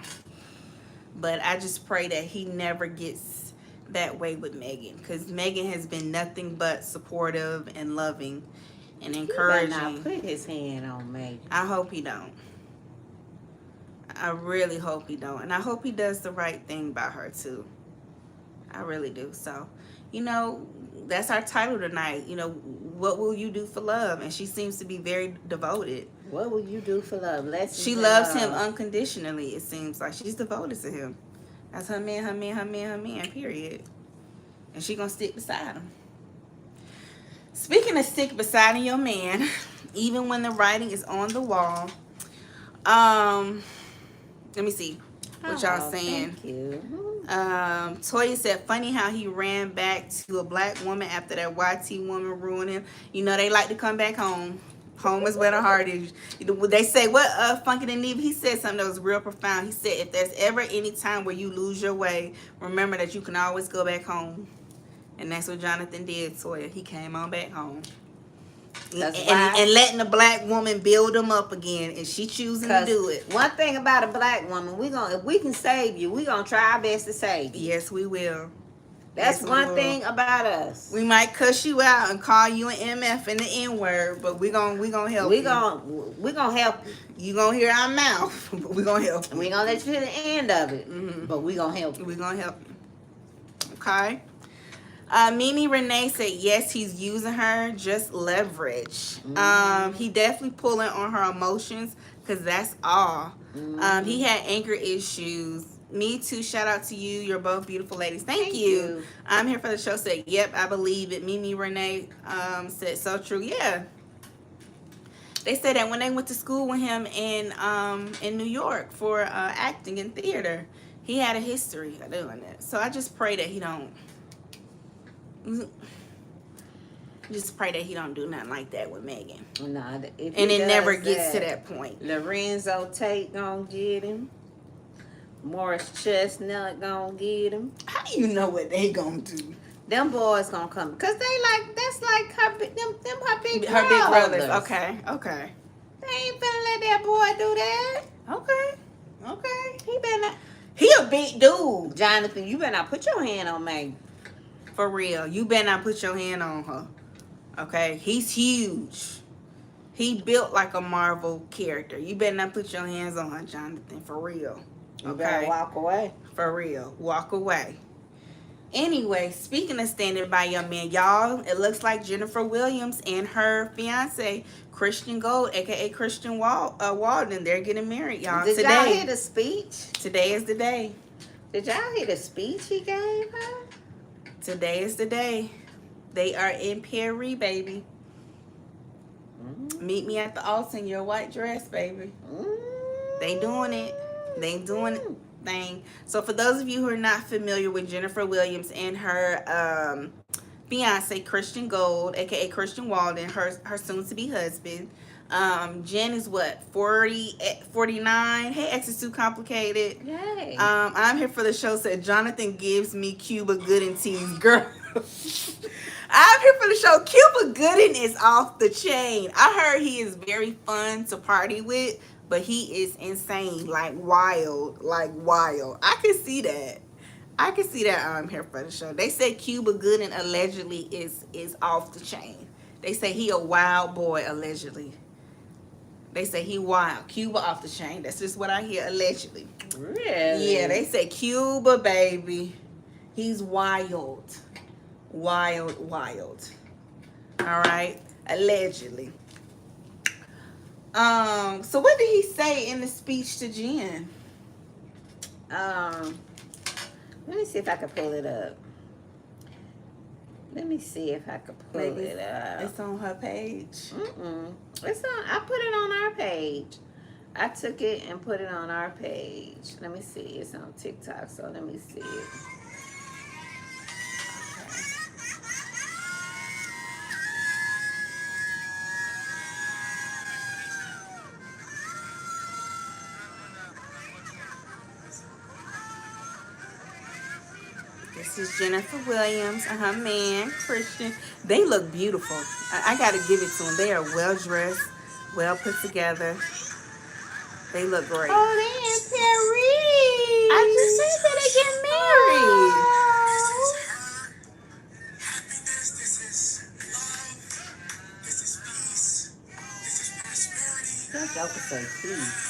But I just pray that he never gets that way with Megan, because Megan has been nothing but supportive and loving and encouraging. He better not put his hand on Megan. I hope he don't. I really hope he don't. And I hope he does the right thing by her too. I really do. So, that's our title tonight. What will you do for love? And she seems to be very devoted. What will you do for love? She loves him unconditionally, it seems like. She's devoted to him. That's her man, period. And she gonna stick beside him. Speaking of stick beside your man, even when the writing is on the wall, let me see what y'all saying. Thank you. Toya said, funny how he ran back to a black woman after that YT woman ruined him. They like to come back home. Home is where the heart is. They say, what Funky and Neve, he said something that was real profound. He said, if there's ever any time where you lose your way, remember that you can always go back home. And that's what Jonathan did, Toya. He came on back home. And letting the black woman build him up again, and she choosing to do it. One thing about a black woman, if we can save you, we're gonna try our best to save you. Yes, we will. That's one thing about us. We might cuss you out and call you an MF and the N-word, but we gonna help you. We gonna help you. You gonna hear our mouth, but we gonna help you. We gonna let you to the end of it, but we gonna help you. We gonna help you. Okay. Mimi Renee said, yes, he's using her, just leverage. He definitely pulling on her emotions, because that's all. He had anger issues. Me too. Shout out to you. You're both beautiful ladies. Thank you. I'm here for the show. Said, yep, I believe it. Mimi Renee said, so true. Yeah. They said that when they went to school with him in New York for acting and theater, he had a history of doing that. So I just pray that he don't. Just pray that he don't do nothing like that with Megan. Nah, and it never gets to that point. Lorenzo Tate gonna get him. Morris Chestnut gonna get him. How do you know what they gonna do? Them boys gonna come, cause that's like her big her big brothers. Okay. They ain't finna let that boy do that. Okay. He a big dude. Jonathan, you better not put your hand on Megan. For real, you better not put your hand on her. Okay, he's huge. He built like a Marvel character. You better not put your hands on her, Jonathan. For real. You better walk away. For real, walk away. Anyway, speaking of standing by your man, y'all, it looks like Jennifer Williams and her fiance Christian Gold, aka Walden, they're getting married, y'all. Did y'all hear the speech? Today is the day. Did y'all hear the speech he gave her? Today is the day. They are in Paris, baby. Meet me at the altar in your white dress, baby. They doing it. They doing it. Thing. So for those of you who are not familiar with Jennifer Williams and her fiance Christian Gold, aka Christian Walden, her soon-to-be husband. Jen is what, 49? Hey, X is too complicated. Yay. I'm here for the show. Said Jonathan gives me Cuba Gooding teas, girl. I'm here for the show. Cuba Gooding is off the chain. I heard he is very fun to party with, but he is insane, like wild. I can see that. I'm here for the show. They say Cuba Gooding allegedly is off the chain. They say he a wild boy, allegedly. They say he wild. Cuba off the chain. That's just what I hear, allegedly. Really? Yeah, they say Cuba, baby. He's wild. Wild. All right? Allegedly. So what did he say in the speech to Jen? Let me see if I can pull it up. Maybe it up. It's on her page. It's on. I put it on our page. I took it and put it on our page. Let me see. It's on TikTok, so let me see it. This is Jennifer Williams and her man, Christian. They look beautiful. I got to give it to them. They are well dressed, well put together. They look great. Oh, they in Paris. I just said that they get married. Happiness, this is love, this is peace, this is prosperity. That joke is so cute.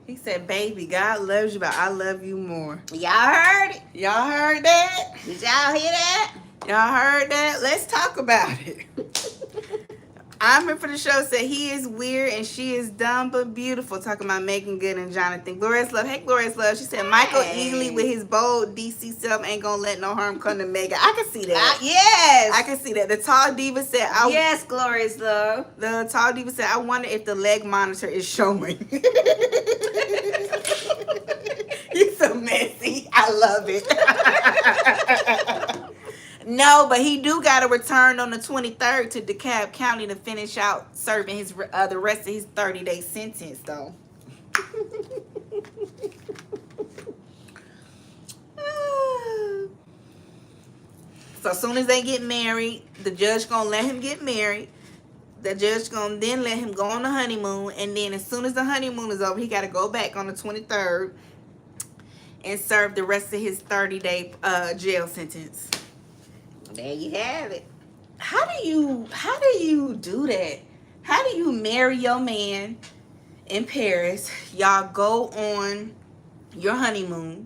He said, baby, God loves you, but I love you more. Y'all heard it? Y'all heard that? Did y'all hear that? Y'all heard that? Let's talk about it. I'm here for the show. Said he is weird and she is dumb but beautiful. Talking about Megan Good and Jonathan. Glorious Love. Hey, Glorious Love. She said Michael Ealy with his bold DC self ain't gonna let no harm come to Megan. I can see that. Yes. I can see that. The tall diva said, yes, Glorious Love. The tall diva said, I wonder if the leg monitor is showing. You're so messy. I love it. No, but he do got to return on the 23rd to DeKalb County to finish out serving his the rest of his 30-day sentence, though. So as soon as they get married, the judge gonna let him get married. The judge gonna then let him go on the honeymoon, and then as soon as the honeymoon is over, he got to go back on the 23rd and serve the rest of his 30-day jail sentence. There you have it. How do you do that? How do you marry your man in Paris? Y'all go on your honeymoon,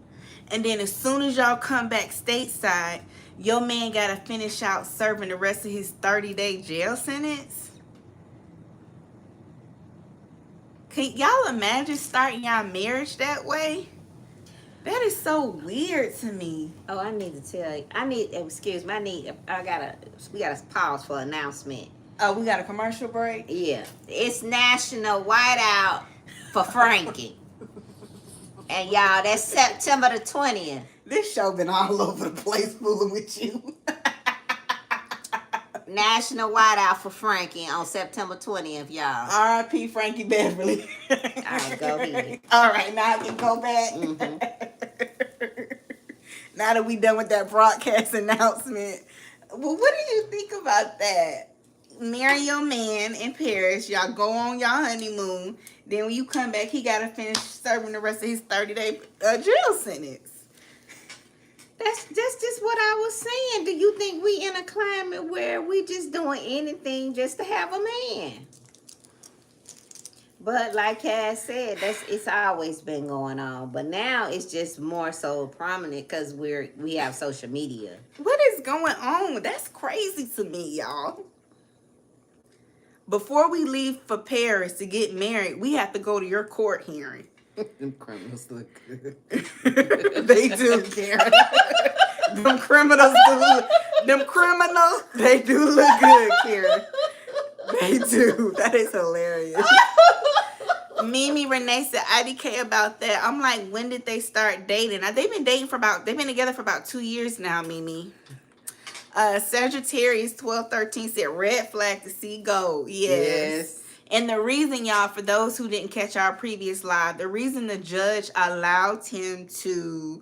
and then as soon as y'all come back stateside, your man gotta finish out serving the rest of his 30-day jail sentence? Can y'all imagine starting y'all marriage that way? That is so weird to me. Oh, I need to tell you. Excuse me. We gotta pause for announcement. Oh, we got a commercial break? Yeah, it's National Whiteout for Frankie. And y'all, that's September the 20th. This show been all over the place fooling with you. National Whiteout for Frankie on September 20th, y'all. R.I.P. Frankie Beverly. All right, go ahead. All right, now I can go back. Now that we done with that broadcast announcement. Well, what do you think about that? Marry your man in Paris. Y'all go on y'all honeymoon. Then when you come back, he got to finish serving the rest of his 30-day jail sentence. That's just what I was saying. Do you think we in a climate where we just doing anything just to have a man? But like Cass said, it's always been going on. But now it's just more so prominent because we have social media. What is going on? That's crazy to me, y'all. Before we leave for Paris to get married, we have to go to your court hearing. Them criminals look good. They do, Karen. Them criminals, they do look good, Karen. They do. That is hilarious. Mimi Renee said IDK about that. I'm like, when did they start dating? Now, they've been together for about 2 years now, Mimi. Sagittarius 1213 said red flag to see gold. Yes. And the reason, y'all, for those who didn't catch our previous live, the reason the judge allowed him to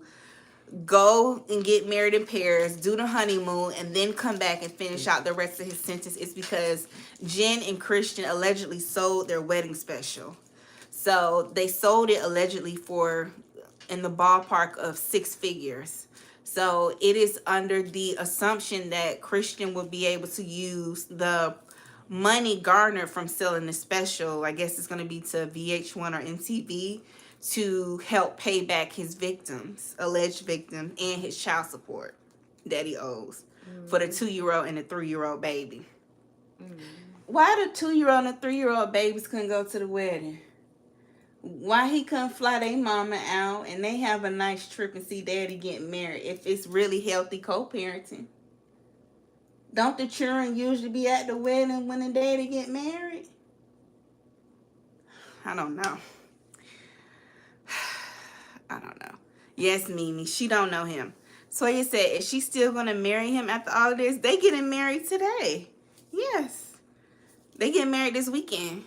go and get married in Paris, do the honeymoon, and then come back and finish out the rest of his sentence is because Jen and Christian allegedly sold their wedding special. So they sold it allegedly in the ballpark of 6 figures. So it is under the assumption that Christian will be able to use the money garnered from selling the special, I guess it's going to be to VH1 or MTV, to help pay back his victims, alleged victims, and his child support that he owes for the 2-year-old and the 3-year-old baby. Why the 2-year-old and the 3-year-old babies couldn't go to the wedding? Why he couldn't fly their mama out and they have a nice trip and see daddy getting married if it's really healthy co-parenting? Don't the children usually be at the wedding when the daddy get married? I don't know. I don't know. Yes, Mimi, she don't know him. Toya said, is she still going to marry him after all of this? They getting married today. Yes. They getting married this weekend.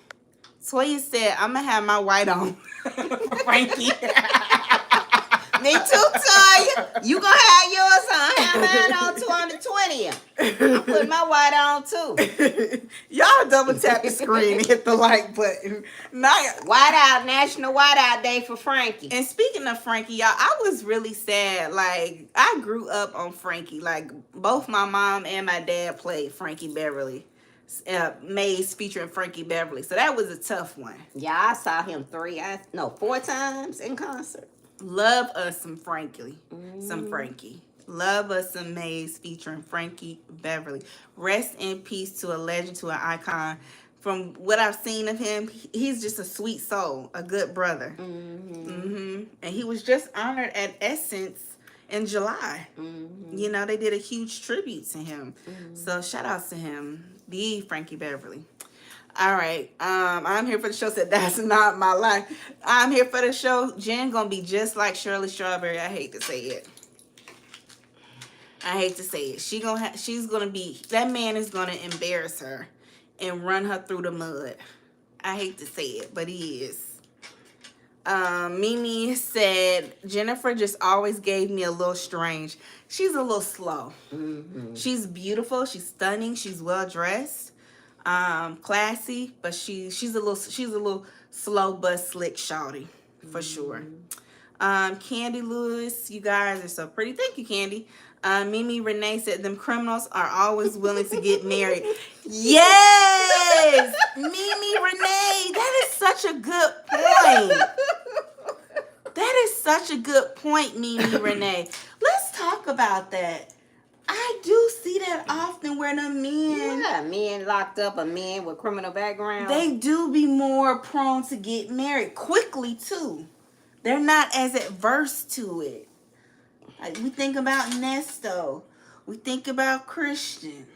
Toya said, I'm going to have my white on. Frankie. Me too, Toya. You gonna have yours on. I have mine on too on the 20th. I'm putting my white on too. Y'all double tap the screen and hit the like button. National Whiteout Day for Frankie. And speaking of Frankie, y'all, I was really sad. Like, I grew up on Frankie. Like, both my mom and my dad played Frankie Beverly. Maze featuring Frankie Beverly. So that was a tough one. Yeah, I saw him 4 times in concert. Love us some Frankie. Some Frankie. Love us some Maze featuring Frankie Beverly. Rest in peace to a legend, to an icon. From what I've seen of him, he's just a sweet soul, a good brother. And he was just honored at Essence in July. You know, they did a huge tribute to him. So shout out to him, the Frankie Beverly. All right, I'm here for the show. Said that's not my life. I'm here for the show. Jen gonna be just like Shirley Strawberry. I hate to say it. She's gonna be. That man is gonna embarrass her and run her through the mud. I hate to say it, but he is. Mimi said Jennifer just always gave me a little strange. She's a little slow. She's beautiful. She's stunning. She's well dressed. Classy, but she's a little slow but slick shawty for sure. Candy Lewis, you guys are so pretty. Thank you, Candy. Mimi Renee said them criminals are always willing to get married. Yes, Mimi Renee, that is such a good point. That is such a good point, Mimi Renee. Let's talk about that. I do see that often where the men... Yeah, men locked up, a men with criminal background. They do be more prone to get married quickly, too. They're not as adverse to it. Like we think about Nesto. We think about Christian.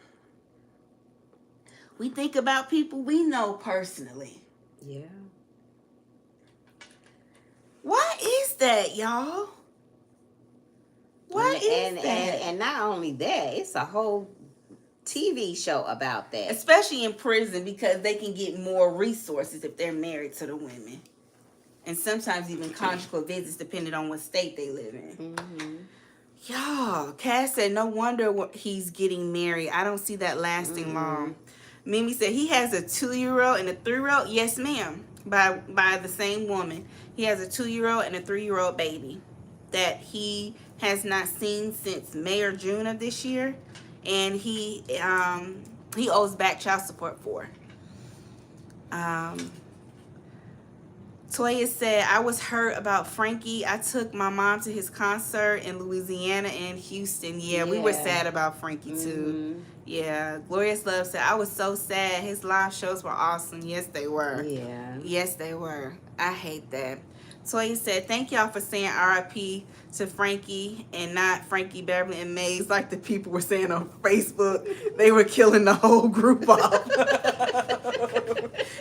We think about people we know personally. Yeah. Why is that, y'all? Why is that? And not only that, it's a whole TV show about that. Especially in prison because they can get more resources if they're married to the women. And sometimes even conjugal visits depending on what state they live in. Mm-hmm. Y'all, Cass said, no wonder he's getting married. I don't see that lasting long. Mimi said he has a 2-year-old and a 3-year-old. Yes, ma'am. By the same woman. He has a 2-year-old and a 3-year-old baby that he has not seen since May or June of this year. And he owes back child support for. Toya said, I was hurt about Frankie. I took my mom to his concert in Louisiana and Houston. Yeah, we were sad about Frankie too. Mm-hmm. Yeah. Glorious Love said, I was so sad. His live shows were awesome. Yes, they were. Yeah. Yes, they were. I hate that. Toya said, thank y'all for saying RIP to Frankie and not Frankie, Beverly, and Maze like the people were saying on Facebook. They were killing the whole group off.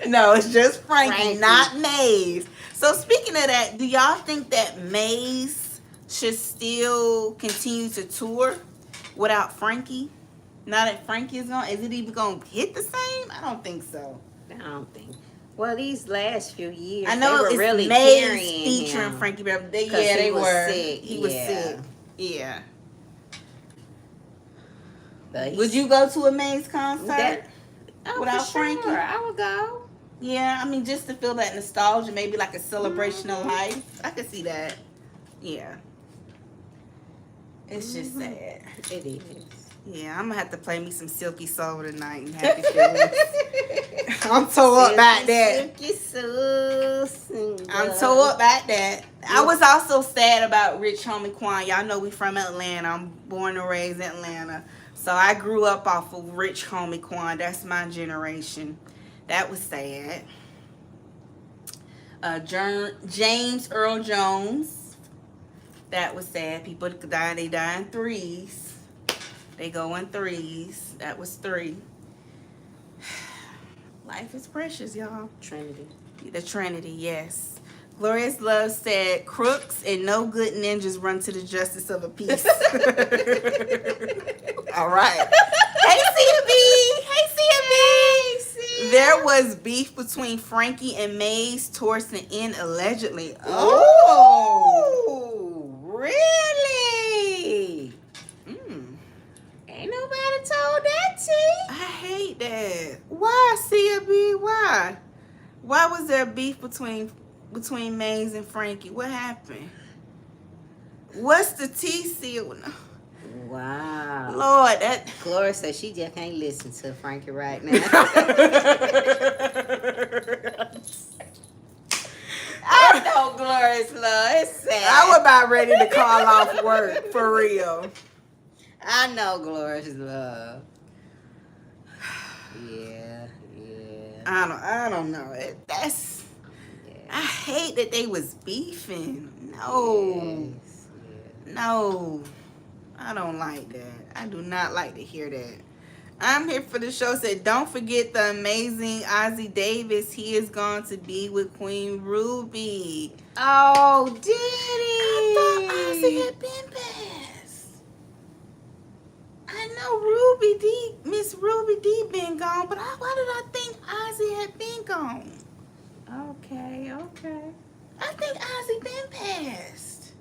No, it's just Frankie, not Maze. So speaking of that, do y'all think that Maze should still continue to tour without Frankie? Now that Frankie is gone, is it even going to hit the same? I don't think so. I don't think. Well, these last few years, I know they were it's really Maze featuring him. Frankie Beverly. Yeah, They were. Sick. He was sick. Yeah. But Would you go to a Maze concert without Frankie? Sure. I would go. Yeah, I mean, just to feel that nostalgia, maybe like a celebration of life. I could see that. Yeah. It's just sad. It is. Yeah, I'm gonna have to play me some Silky Soul tonight and Happy Feelings. I'm tore up about that. Silky Soul. I'm tore up about that. I was also sad about Rich Homie Quan. Y'all know we from Atlanta. I'm born and raised in Atlanta. So I grew up off of Rich Homie Quan. That's my generation. That was sad. James Earl Jones. That was sad. People die. They die in threes. They go in threes. That was 3. Life is precious, y'all. Trinity. The Trinity, yes. Glorious Love said, crooks and no good ninjas run to the justice of a peace. All right. Hey, CB. Hey, CB. There was beef between Frankie and Maze towards the end, allegedly. Oh, really? Ain't nobody told that to you. I hate that. Why, CB? Why? Why was there beef between Maze and Frankie? What happened? What's the TC? Wow. Lord, that Gloria says she just can't listen to Frankie right now. I know Gloria's love. It's sad. I was about ready to call off work for real. I know Gloria's love. Yeah. I don't know. That's. Yeah. I hate that they was beefing. No. Yes. No. I don't like that. I do not like to hear that. I'm here for the show. Said, don't forget the amazing Ozzie Davis. He is going to be with Queen Ruby. Oh, did he? I thought Ozzie had been passed. I know Miss Ruby D been gone, but why did I think Ozzie had been gone? Okay. I think Ozzie been passed.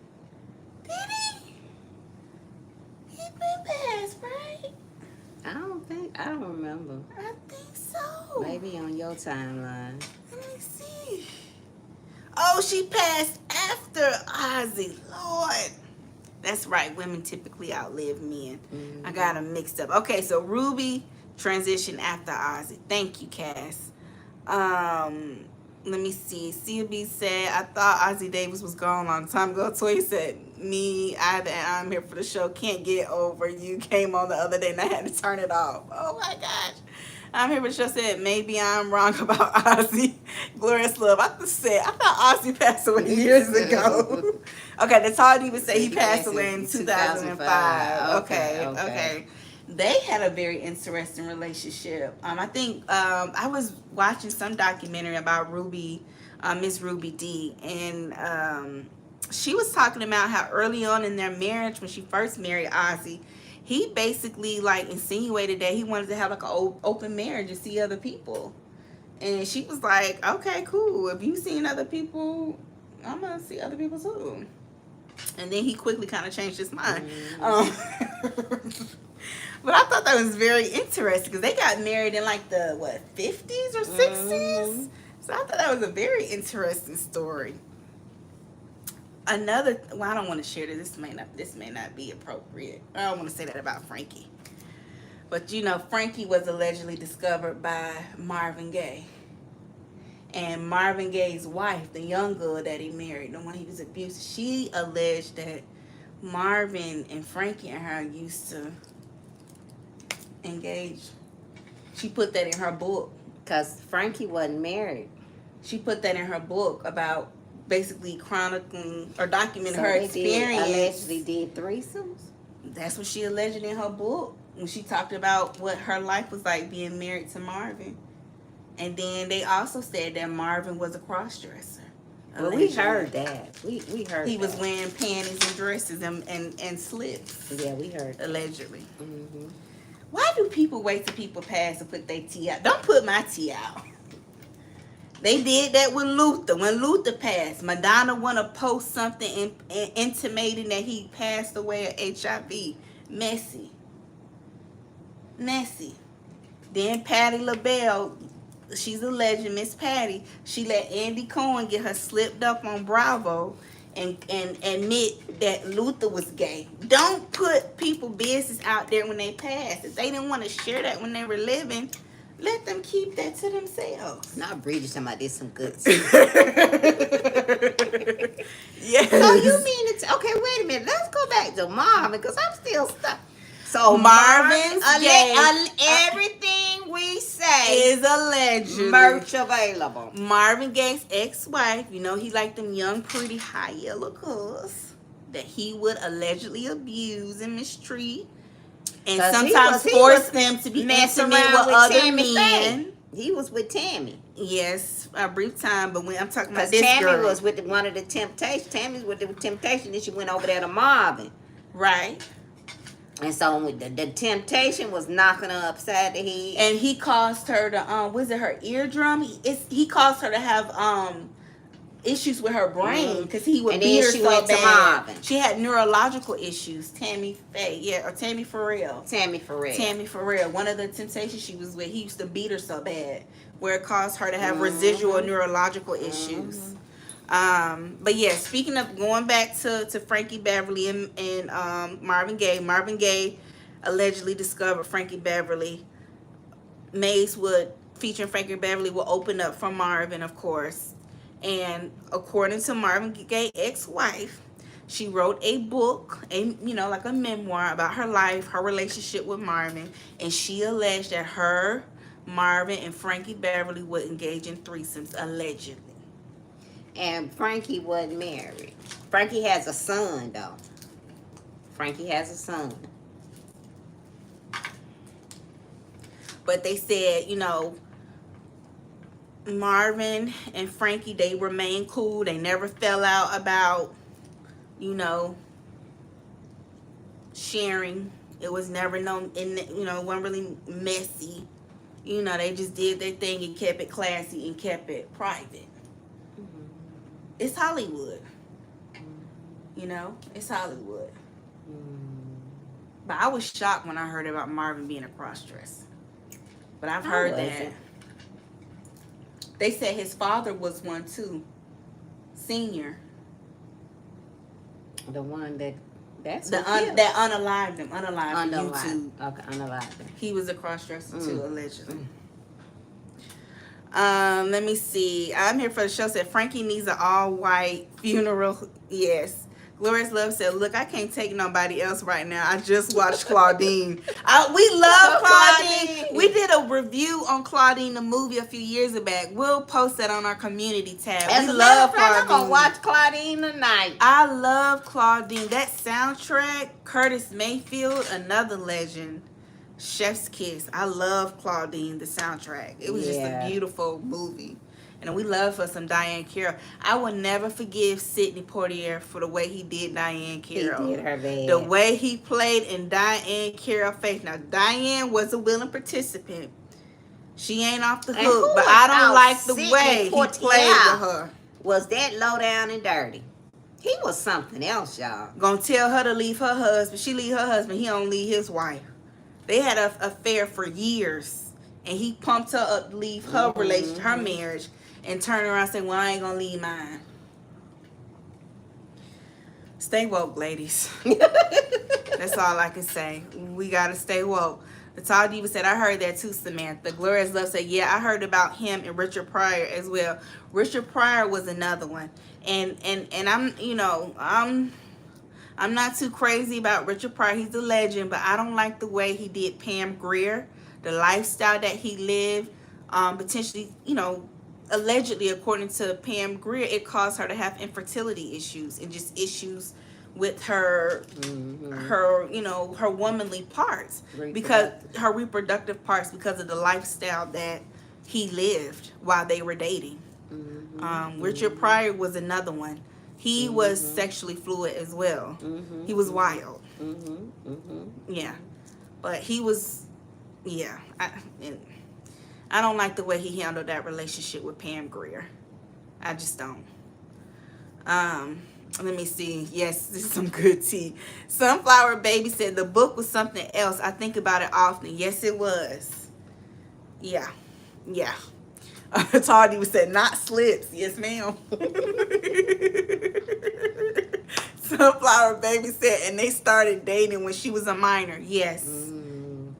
Did he? He been passed, right? I don't remember. I think so. Maybe on your timeline. Let me see. Oh, she passed after Ozzie. Lord. That's right. Women typically outlive men. Mm-hmm. I got them mixed up. Okay, so Ruby transitioned after Ozzie. Thank you, Cass. Let me see. CB said, I thought Ozzie Davis was gone a long time ago. Toy said, me, either, and I'm here for the show. Can't get over. You came on the other day and I had to turn it off. Oh my gosh. I'm here for the show. Said, maybe I'm wrong about Ozzie Glorious Love. I thought Ozzy passed away years ago. Okay, the Todd even say he passed away in 2005. Okay, okay. They had a very interesting relationship. I think I was watching some documentary about Ruby, Miss Ruby D, and she was talking about how early on in their marriage, when she first married Ozzy, he basically like insinuated that he wanted to have like an open marriage and see other people. And she was like, okay, cool. If you've seen other people, I'm going to see other people too. And then he quickly kind of changed his mind. But I thought that was very interesting because they got married in like the, 50s or 60s? So I thought that was a very interesting story. I don't want to share this. This may not be appropriate. I don't want to say that about Frankie. But Frankie was allegedly discovered by Marvin Gaye. And Marvin Gaye's wife, the young girl that he married, the one he was abusing, she alleged that Marvin and Frankie and her used to engage. She put that in her book. Because Frankie wasn't married. She put that in her book about basically chronicling or documenting her experience. Allegedly did threesomes? That's what she alleged in her book. When she talked about what her life was like being married to Marvin. And then they also said that Marvin was a cross-dresser. Well, we heard that. We heard he that. was wearing panties and dresses and slips. Yeah, we heard that. Allegedly. Mm-hmm. Why do people wait till people pass to put their tea out? Don't put my tea out. They did that with Luther. When Luther passed, Madonna want to post something intimating that he passed away of HIV. Messy. Then Patti LaBelle, she's a legend, Miss Patti. She let Andy Cohen get her slipped up on Bravo and admit that Luther was gay. Don't put people business out there when they pass. If they didn't want to share that when they were living, let them keep that to themselves. Not Bridget talking about this some good stuff. Yes. So you mean it's okay? Wait a minute. Let's go back to Marvin because I'm still stuck. So Marvin's everything we say is alleged. Merch available. Marvin Gaye's ex-wife, he liked them young, pretty, high yellow girls that he would allegedly abuse and mistreat, and sometimes force them to be intimate with other men. He was with Tammy. Yes, a brief time, but when I'm talking about this Tammy girl was with one of the Temptations. Tammy's with the Temptation, then she went over there to Marvin. Right. And so the Temptation was knocking her upside the head. And he caused her to was it her eardrum? He caused her to have issues with her brain because he would beat her so bad. She had neurological issues. Tammy Farrell. One of the Temptations she was with, he used to beat her so bad where it caused her to have residual neurological issues. But yeah, speaking of going back to Frankie Beverly and Marvin Gaye allegedly discovered Frankie Beverly. Maze would, featuring Frankie Beverly, will open up for Marvin, of course. And according to Marvin Gaye's ex-wife, she wrote a book, like a memoir about her life, her relationship with Marvin, and she alleged that her, Marvin, and Frankie Beverly would engage in threesomes, allegedly. And Frankie wasn't married. Frankie has a son, though. But they said, Marvin and Frankie, they remained cool. They never fell out about, sharing. It was never wasn't really messy. They just did their thing and kept it classy and kept it private. It's Hollywood. It's Hollywood. But I was shocked when I heard about Marvin being a cross-dresser. But I've heard that. They said his father was one too. Senior. The one that unalived him. Unalived YouTube. Okay, unalived him. He was a cross-dresser too, allegedly. Let me see. I'm here for the show. Said Frankie needs an all-white funeral. Yes. Glorious Love said, "Look, I can't take nobody else right now. I just watched Claudine. We love Claudine. Claudine. We did a review on Claudine, the movie, a few years back. We'll post that on our community tab. As We a matter love of fact, I'm Claudine. gonna watch Claudine tonight. I love Claudine. That soundtrack, Curtis Mayfield, another legend. Chef's Kiss. I love Claudine, the soundtrack. It was just a Yeah. beautiful movie. And we love for some Diane Carroll. I will never forgive Sidney Poitier for the way he did Diane Carroll. He did her bad. The way he played in Diane Carroll face. Now, Diane was a willing participant. She ain't off the And hook, who but I without don't like the Sidney way he Poitier played with her. Was that low down and dirty? He was something else, y'all. Gonna tell her to leave her husband. She leave her husband. He don't leave his wife. They had an affair for years, and he pumped her up to leave her relationship, her marriage, and turn around and say, "Well, I ain't gonna leave mine." Stay woke, ladies. That's all I can say. We gotta stay woke. The Tall Diva said, "I heard that too, Samantha." Gloria's Love said, "Yeah, I heard about him and Richard Pryor as well." Richard Pryor was another one, and I'm not too crazy about Richard Pryor. He's a legend, but I don't like the way he did Pam Grier, the lifestyle that he lived. Potentially, allegedly, according to Pam Grier, it caused her to have infertility issues and just issues with her, her womanly parts, because her reproductive parts, because of the lifestyle that he lived while they were dating. Richard Pryor was another one. He was sexually fluid as well. He was wild. Yeah. But he was, yeah. I don't like the way he handled that relationship with Pam Grier. I just don't. Let me see. Yes, this is some good tea. Sunflower Baby said, "The book was something else. I think about it often." Yes, it was. Yeah. Yeah. Tall Diva said, "Not slips." Yes, ma'am. Sunflower Baby said, "And they started dating when she was a minor." Yes.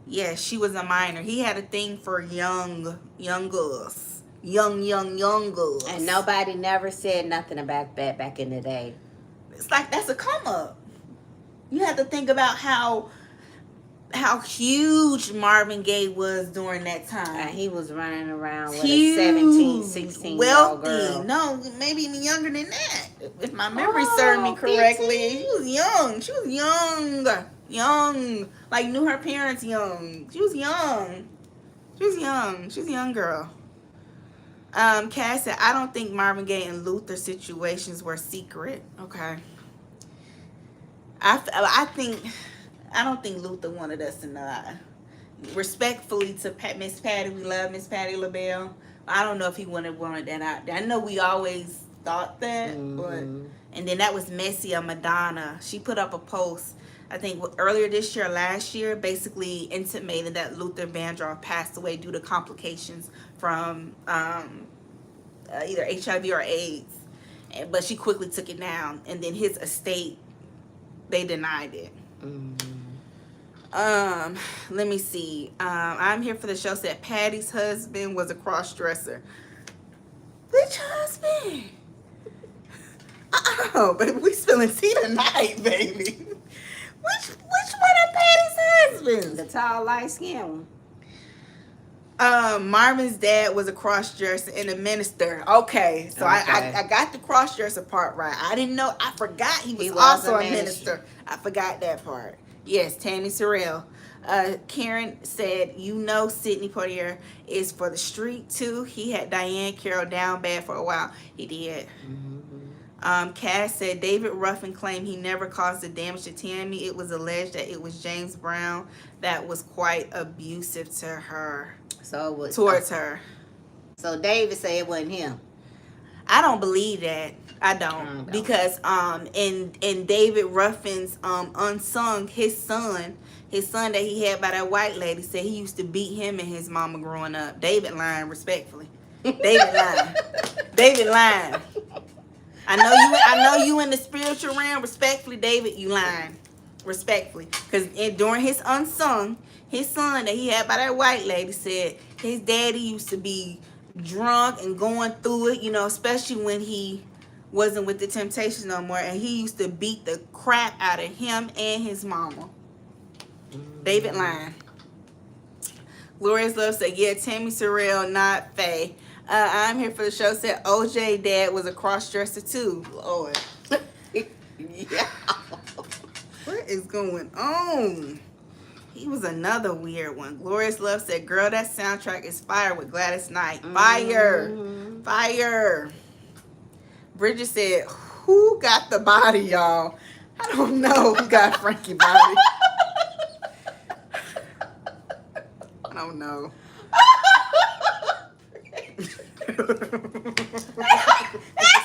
Yes, she was a minor. He had a thing for young girls. Young girls. And nobody never said nothing about that back in the day. It's like that's a come up. You have to think about how huge Marvin Gaye was during that time. And he was running around with Huge, a 17, 16-year-old wealthy. girl. No, maybe even younger than that. If my memory served me correctly. 15. She was young. She was young. Young. Like, knew her parents young. She was young. She was young. She was a young girl. Cass said, "I don't think Marvin Gaye and Luther's situations were secret." Okay. I don't think Luther wanted us to know. Respectfully to Miss Patty, we love Miss Patty LaBelle. I don't know if he wanted that out there. I know we always thought that, but and then that was Messy of Madonna. She put up a post, I think earlier this year, last year, basically intimating that Luther Vandross passed away due to complications from either HIV or AIDS. But she quickly took it down, and then his estate, they denied it. Let me see. I'm here for the show said Patty's husband was a cross-dresser. Which husband? Oh, baby, we spilling tea tonight, baby. Which one of Patty's husbands? The tall, light-skinned one. Marvin's dad was a cross-dresser and a minister. Okay, so Okay. I got the cross-dresser part right. I didn't know. I forgot he was also a minister. I forgot that part. Yes, Tammy Sorrell. Karen said, Sidney Poitier is for the street too. He had Diane Carroll down bad for a while. He did. Cass said David Ruffin claimed he never caused the damage to Tammy. It was alleged that it was James Brown that was quite abusive to her. So it was Towards her. So David said it wasn't him. I don't believe that. I don't. Because in David Ruffin's unsung, his son that he had by that white lady said he used to beat him and his mama growing up. David lying, respectfully. David lying. David lying. I know you in the spiritual realm, respectfully, David, you lying. Respectfully. Because during his unsung, his son that he had by that white lady said his daddy used to be drunk and going through it, especially when he wasn't with the Temptations no more, and he used to beat the crap out of him and his mama. David Line. Glorious Love said, yeah, Tammy Sorrell, not Faye. I'm here for the show. Said OJ dad was a cross-dresser too. Lord. Yeah. What is going on? He was another weird one. Glorious Love said, girl, that soundtrack is fire with Gladys Knight. Fire. Mhm. Fire. Bridget said, who got the body, y'all? I don't know who got Frankie body. I don't know. That's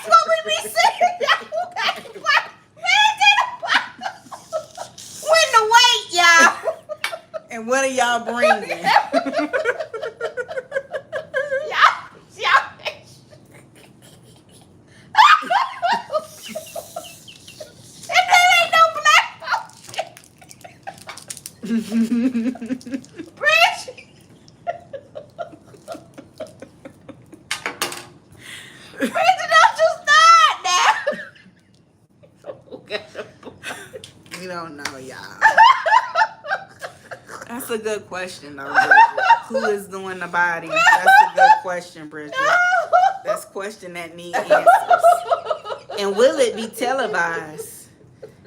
what we be saying. When the weight, y'all. And what are y'all bringing? We don't know, y'all. That's a good question, though, Bridget. Who is doing the body? That's a good question, Bridget. That's a question that needs answers. And will it be televised?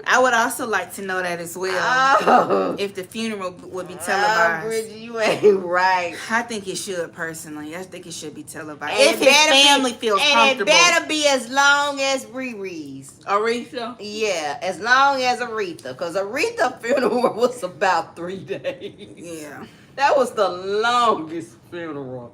I would also like to know that as well. If the funeral would be televised. Bridget, you ain't right. I think it should, personally. I think it should be televised. And If his family feels comfortable. And it better be as long as Riri's. Aretha? Yeah, as long as Aretha. Because Aretha's funeral was about 3 days. Yeah. That was the longest funeral.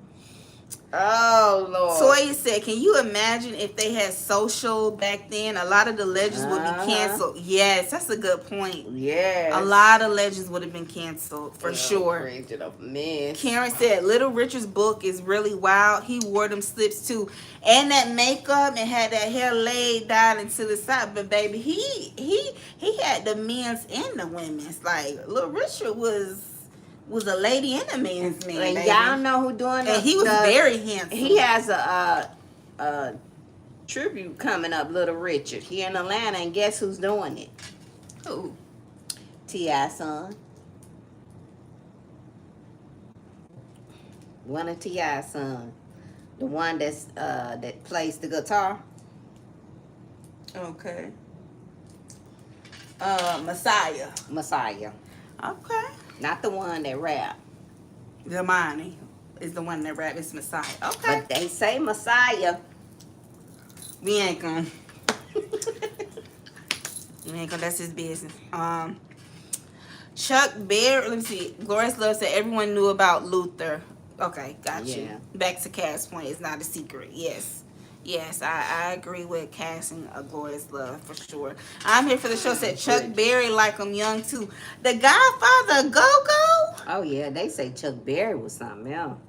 Oh, Lord. Toya said, can you imagine if they had social back then? A lot of the legends would be canceled. Yes, that's a good point. Yeah. A lot of legends would have been canceled, for sure. Karen said, Little Richard's book is really wild. He wore them slips, too. And that makeup and had that hair laid down into the side. But, baby, he had the men's and the women's. Like, Little Richard was a lady and a man's man. And baby. y'all know who doing it. And he was very handsome. He has a tribute coming up, Little Richard, here in Atlanta, and guess who's doing it? Who? T.I.'s son. One of T.I.'s son. The one that plays the guitar. Okay. Messiah. Okay. Not the one that rap. Zamani is the one that rap. It's Messiah. Okay. But they say Messiah. We ain't gonna. We ain't gonna. That's his business. Chuck Berry. Let me see. Glorious Love said everyone knew about Luther. Okay, got you. Yeah. Back to Cass' point. It's not a secret. Yes. Yes, I agree with Cass and Glorious Love for sure. I'm here for the show. Said Chuck Berry like him young too. The Godfather Go-Go. Oh yeah, they say Chuck Berry was something else.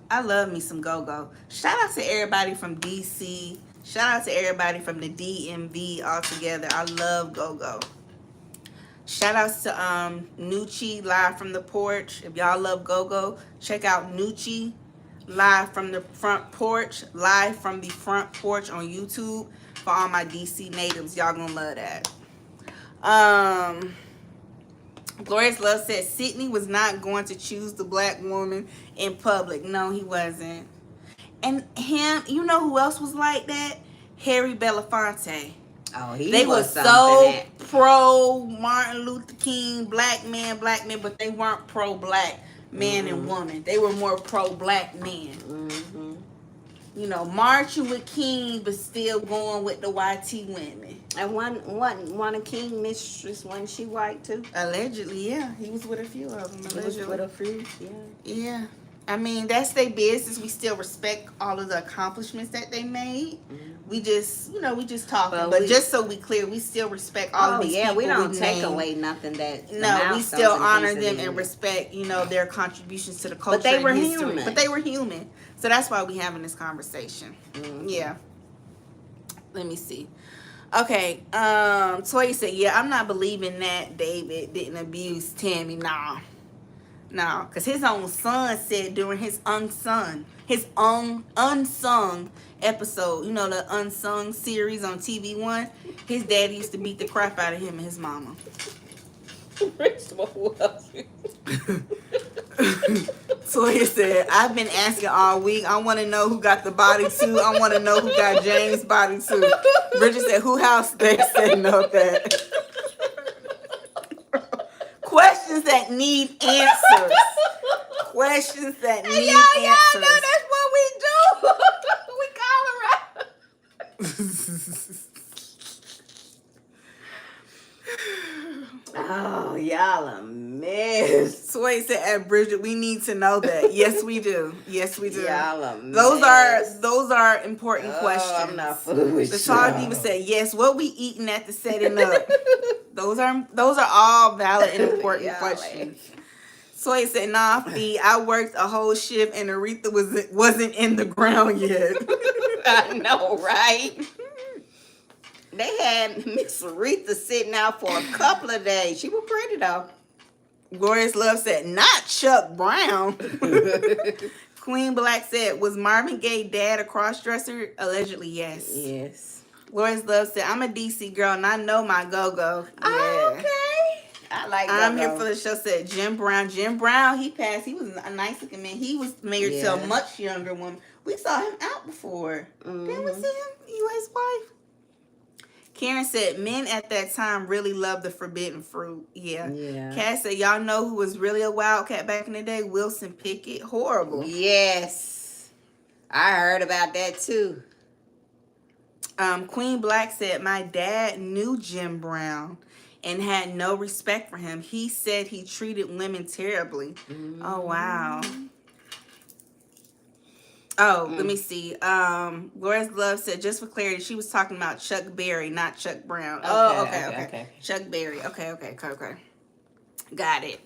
I love me some Go-Go. Shout out to everybody from DC. Shout out to everybody from the DMV all together. I love Go-Go. Shout outs to Nucci live from the porch. If y'all love Go-Go, check out Nucci live from the front porch, live from the front porch on YouTube for all my DC natives. Y'all gonna love that. Glorious Love said Sydney was not going to choose the black woman in public. No, he wasn't. And him, you know who else was like that? Harry Belafonte. Oh, he They were was so pro Martin Luther King, black man, but they weren't pro black man and woman. They were more pro black men. Mm-hmm. You know, marching with King, but still going with the YT women. And one of King mistress, wasn't she white too? Allegedly, yeah. He was with a few of them. He was Allegedly. with a few, yeah. Yeah. I mean, that's their business. We still respect all of the accomplishments that they made. We just, we just talking. But just so we clear, we still respect all of these people. We don't take named. away nothing that. No, we still honor them and respect, their contributions to the culture. But they were and history. human. But they were human. So that's why we having this conversation. Yeah. Let me see. Okay. Toya said, yeah, I'm not believing that David didn't abuse Tammy. Nah. No, because his own son said during his own unsung episode, you know, the unsung series on TV One, his dad used to beat the crap out of him and his mama. So he said, I've been asking all week. I want to know who got the body too. I want to know who got James' body too. Bridget said, who house they setting up at? Questions that need answers. Questions that need Y'all know answers. that's what we do. We call around. Oh, y'all a mess. Sway said, at Bridget, we need to know that. Yes, we do. Yes, we do. Y'all a Those are important questions. I'm not foolish. The Shaw Diva said, yes, what we eating at the setting up. Those are all valid and important questions. Sway said, nah, Fee, I worked a whole shift and Aretha wasn't in the ground yet. I know, right? They had Miss Aretha sitting out for a couple of days. She was pretty though. Glorious Love said, not Chuck Brown. Queen Black said, was Marvin Gaye dad a cross-dresser? Allegedly, yes. Yes. Glorious Love said, I'm a DC girl and I know my go-go. Yeah. Oh, okay. I like I'm go-go. here for the show, said Jim Brown. Jim Brown, he passed. He was a nice looking man. He was married to a much younger woman. We saw him out before. Didn't we see him? You his wife? Karen said, men at that time really loved the forbidden fruit. Yeah. Cass said, y'all know who was really a wildcat back in the day? Wilson Pickett. Horrible. Yes. I heard about that too. Queen Black said, my dad knew Jim Brown and had no respect for him. He said he treated women terribly. Oh, wow. Oh, let me see. Gloria's Love said, just for clarity, she was talking about Chuck Berry, not Chuck Brown. Okay. Chuck Berry. Okay. Got it.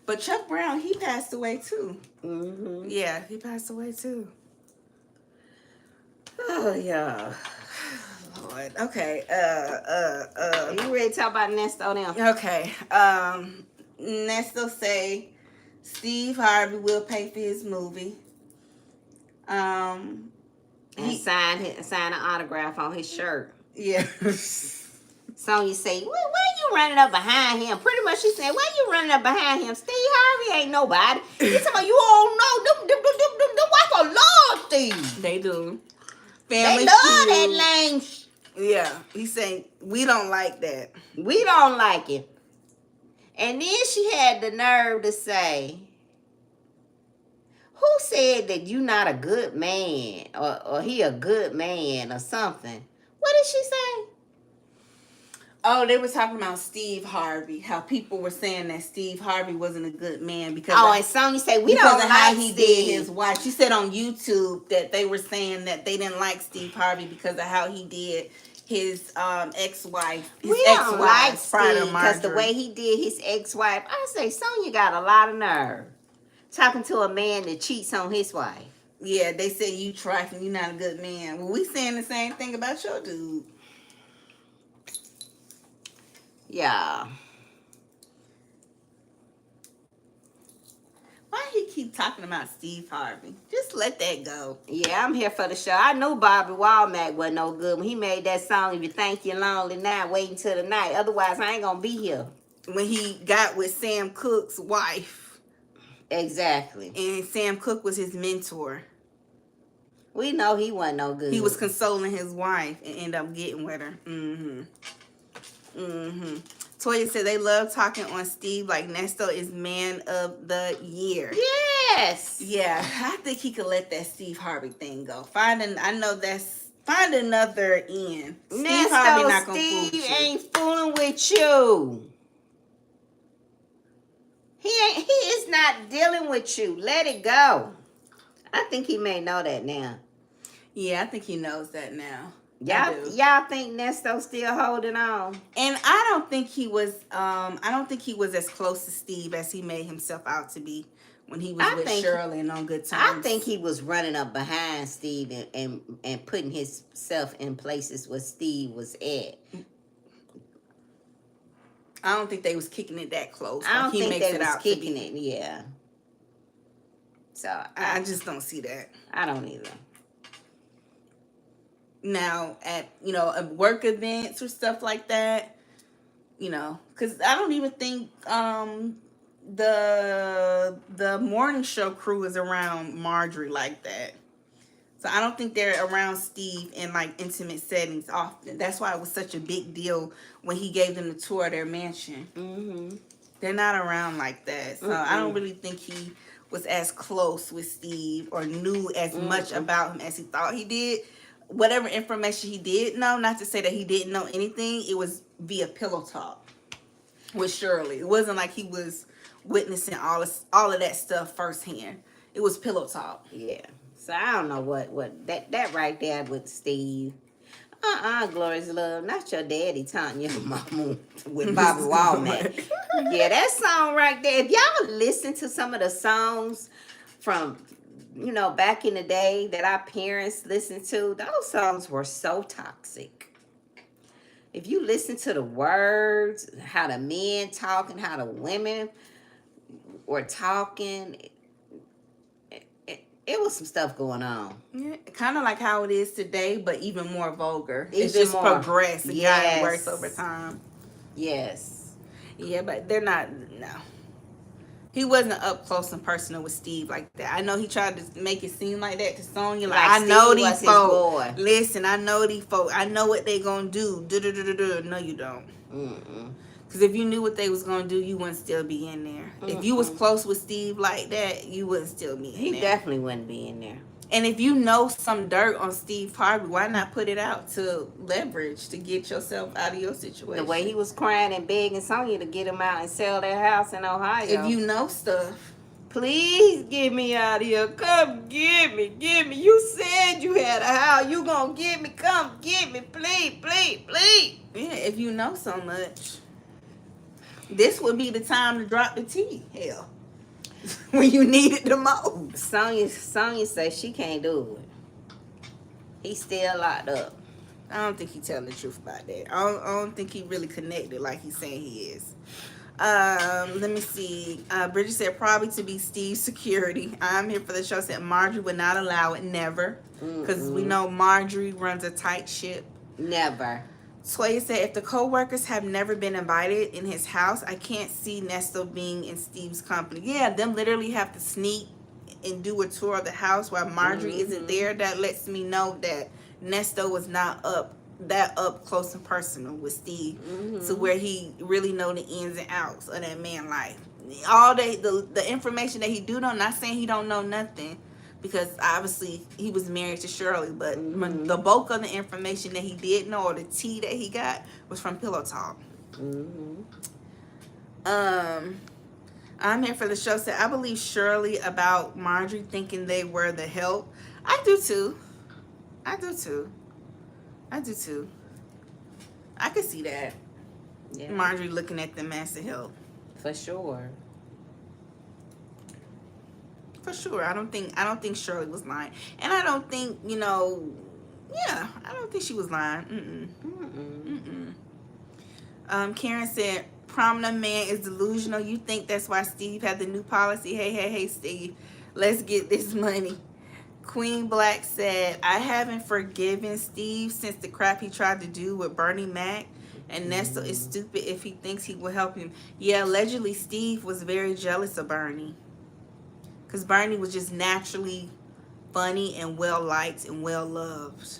But Chuck Brown, he passed away too. Yeah, he passed away too. Oh, yeah. Lord. Okay. You ready to talk about Nesto now? Okay. Nesto say Steve Harvey will pay for his movie. And sign an autograph on his shirt. Yeah. Sonya say, why you running up behind him? Pretty much she said, why you running up behind him? Steve Harvey ain't nobody. He talking about, you all know them wife are love Steve. They do. Family they love that lame. Yeah. He's saying, we don't like that. We don't like it. And then she had the nerve to say, who said that you not a good man or he a good man or something? What did she say? Oh, they were talking about Steve Harvey. How people were saying that Steve Harvey wasn't a good man because and Sonya said we don't like how he Steve. did his wife. She said on YouTube that they were saying that they didn't like Steve Harvey because of how he did his ex-wife. We don't like Steve because the way he did his ex-wife. I say Sonya got a lot of nerve talking to a man that cheats on his wife. Yeah, they say you trifling, you're not a good man. Well, we saying the same thing about your dude. Yeah. Why he keep talking about Steve Harvey? Just let that go. Yeah, I'm here for the show. I knew Bobby Womack wasn't no good when he made that song, If You Think You're Lonely Now, Wait Until the Night. Otherwise, I ain't gonna be here. When he got with Sam Cooke's wife. Exactly. And Sam Cooke was his mentor. We know he wasn't no good. He was consoling his wife and ended up getting with her. Toya said they love talking on Steve like Nesto is man of the year. Yes. Yeah, I think he could let that Steve Harvey thing go. Find another end. Steve Harvey not gonna fool with you. Ain't fooling with you. He is not dealing with you. Let it go. I think he may know that now. Yeah, I think he knows that now. Y'all think Nesto still holding on? And I don't think he was as close to Steve as he made himself out to be when he was with Shirley and on Good Times. I think he was running up behind Steve and putting himself in places where Steve was at. I don't think they was kicking it that close. I don't think they was kicking it, yeah. So I just don't see that. I don't either. Now, at work events or stuff like that, because I don't even think the morning show crew is around Marjorie like that. So I don't think they're around Steve in like intimate settings often. That's why it was such a big deal when he gave them the tour of their mansion. Mm-hmm. They're not around like that. So I don't really think he was as close with Steve or knew as much about him as he thought he did. Whatever information he did know, not to say that he didn't know anything, it was via pillow talk with Shirley. It wasn't like he was witnessing all of that stuff firsthand. It was pillow talk. Yeah. So I don't know what that right there with Steve. Glorious Love, not your daddy telling your mama with Bobby Womack. Yeah, that song right there. If y'all listen to some of the songs from back in the day that our parents listened to, those songs were so toxic. If you listen to the words, how the men talk and how the women were talking, it was some stuff going on. Yeah, kind of like how it is today, but even more vulgar. Even it's just more. progressed and gotten worse over time. Yes. Yeah, but they're not. No, he wasn't up close and personal with Steve like that. I know he tried to make it seem like that to Sonya. Like I know these folks. Listen, I know these folks. I know what they gonna do. No, you don't. Because if you knew what they was gonna do, you wouldn't still be in there. If you was close with Steve like that, you wouldn't still be in there. He definitely wouldn't be in there. And if you know some dirt on Steve Harvey, why not put it out to leverage to get yourself out of your situation? The way he was crying and begging Sonya to get him out and sell their house in Ohio. If you know stuff, please get me out of here. Come get me. Get me. You said you had a house. You gonna get me. Come get me. Please, please, please. Yeah, if you know so much. This would be the time to drop the T. Hell. When you need it the most. Sonya says she can't do it. He's still locked up. I don't think he's telling the truth about that. I don't think he really connected like he's saying he is. Let me see. Bridget said probably to be Steve's security. I'm here for the show. Said Marjorie would not allow it. Never. Because we know Marjorie runs a tight ship. Never. Toya said, if the co-workers have never been invited in his house, I can't see Nesto being in Steve's company. Yeah, them literally have to sneak and do a tour of the house while Marjorie isn't there. That lets me know that Nesto was not up close and personal with Steve to where he really know the ins and outs of that man's life. All the information that he do know, not saying he don't know nothing, because obviously he was married to Shirley, but the bulk of the information that he did know, or the tea that he got, was from Pillow Talk. I'm here for the show. Said I believe Shirley about Marjorie thinking they were the help. I do too. I can see that. Yeah. Marjorie looking at them as the help. For sure. For sure. I don't think Shirley was lying. And I don't think, I don't think she was lying. Karen said, prominent man is delusional. You think that's why Steve had the new policy? Hey, Steve, let's get this money. Queen Black said, I haven't forgiven Steve since the crap he tried to do with Bernie Mac. And Nesto is stupid if he thinks he will help him. Yeah, allegedly Steve was very jealous of Bernie. Because Bernie was just naturally funny and well-liked and well-loved.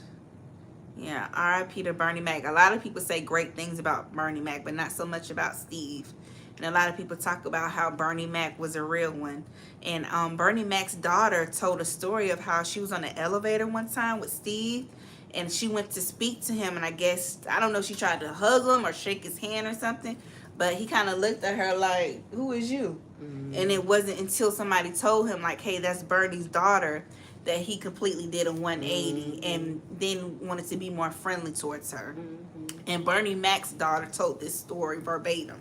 Yeah, R.I.P. to Bernie Mac. A lot of people say great things about Bernie Mac, but not so much about Steve. And a lot of people talk about how Bernie Mac was a real one. And Bernie Mac's daughter told a story of how she was on the elevator one time with Steve. And she went to speak to him. And I guess, I don't know if she tried to hug him or shake his hand or something. But he kind of looked at her like, who is you? And it wasn't until somebody told him, like, hey, that's Bernie's daughter, that he completely did a 180 and then wanted to be more friendly towards her. And Bernie Mac's daughter told this story verbatim.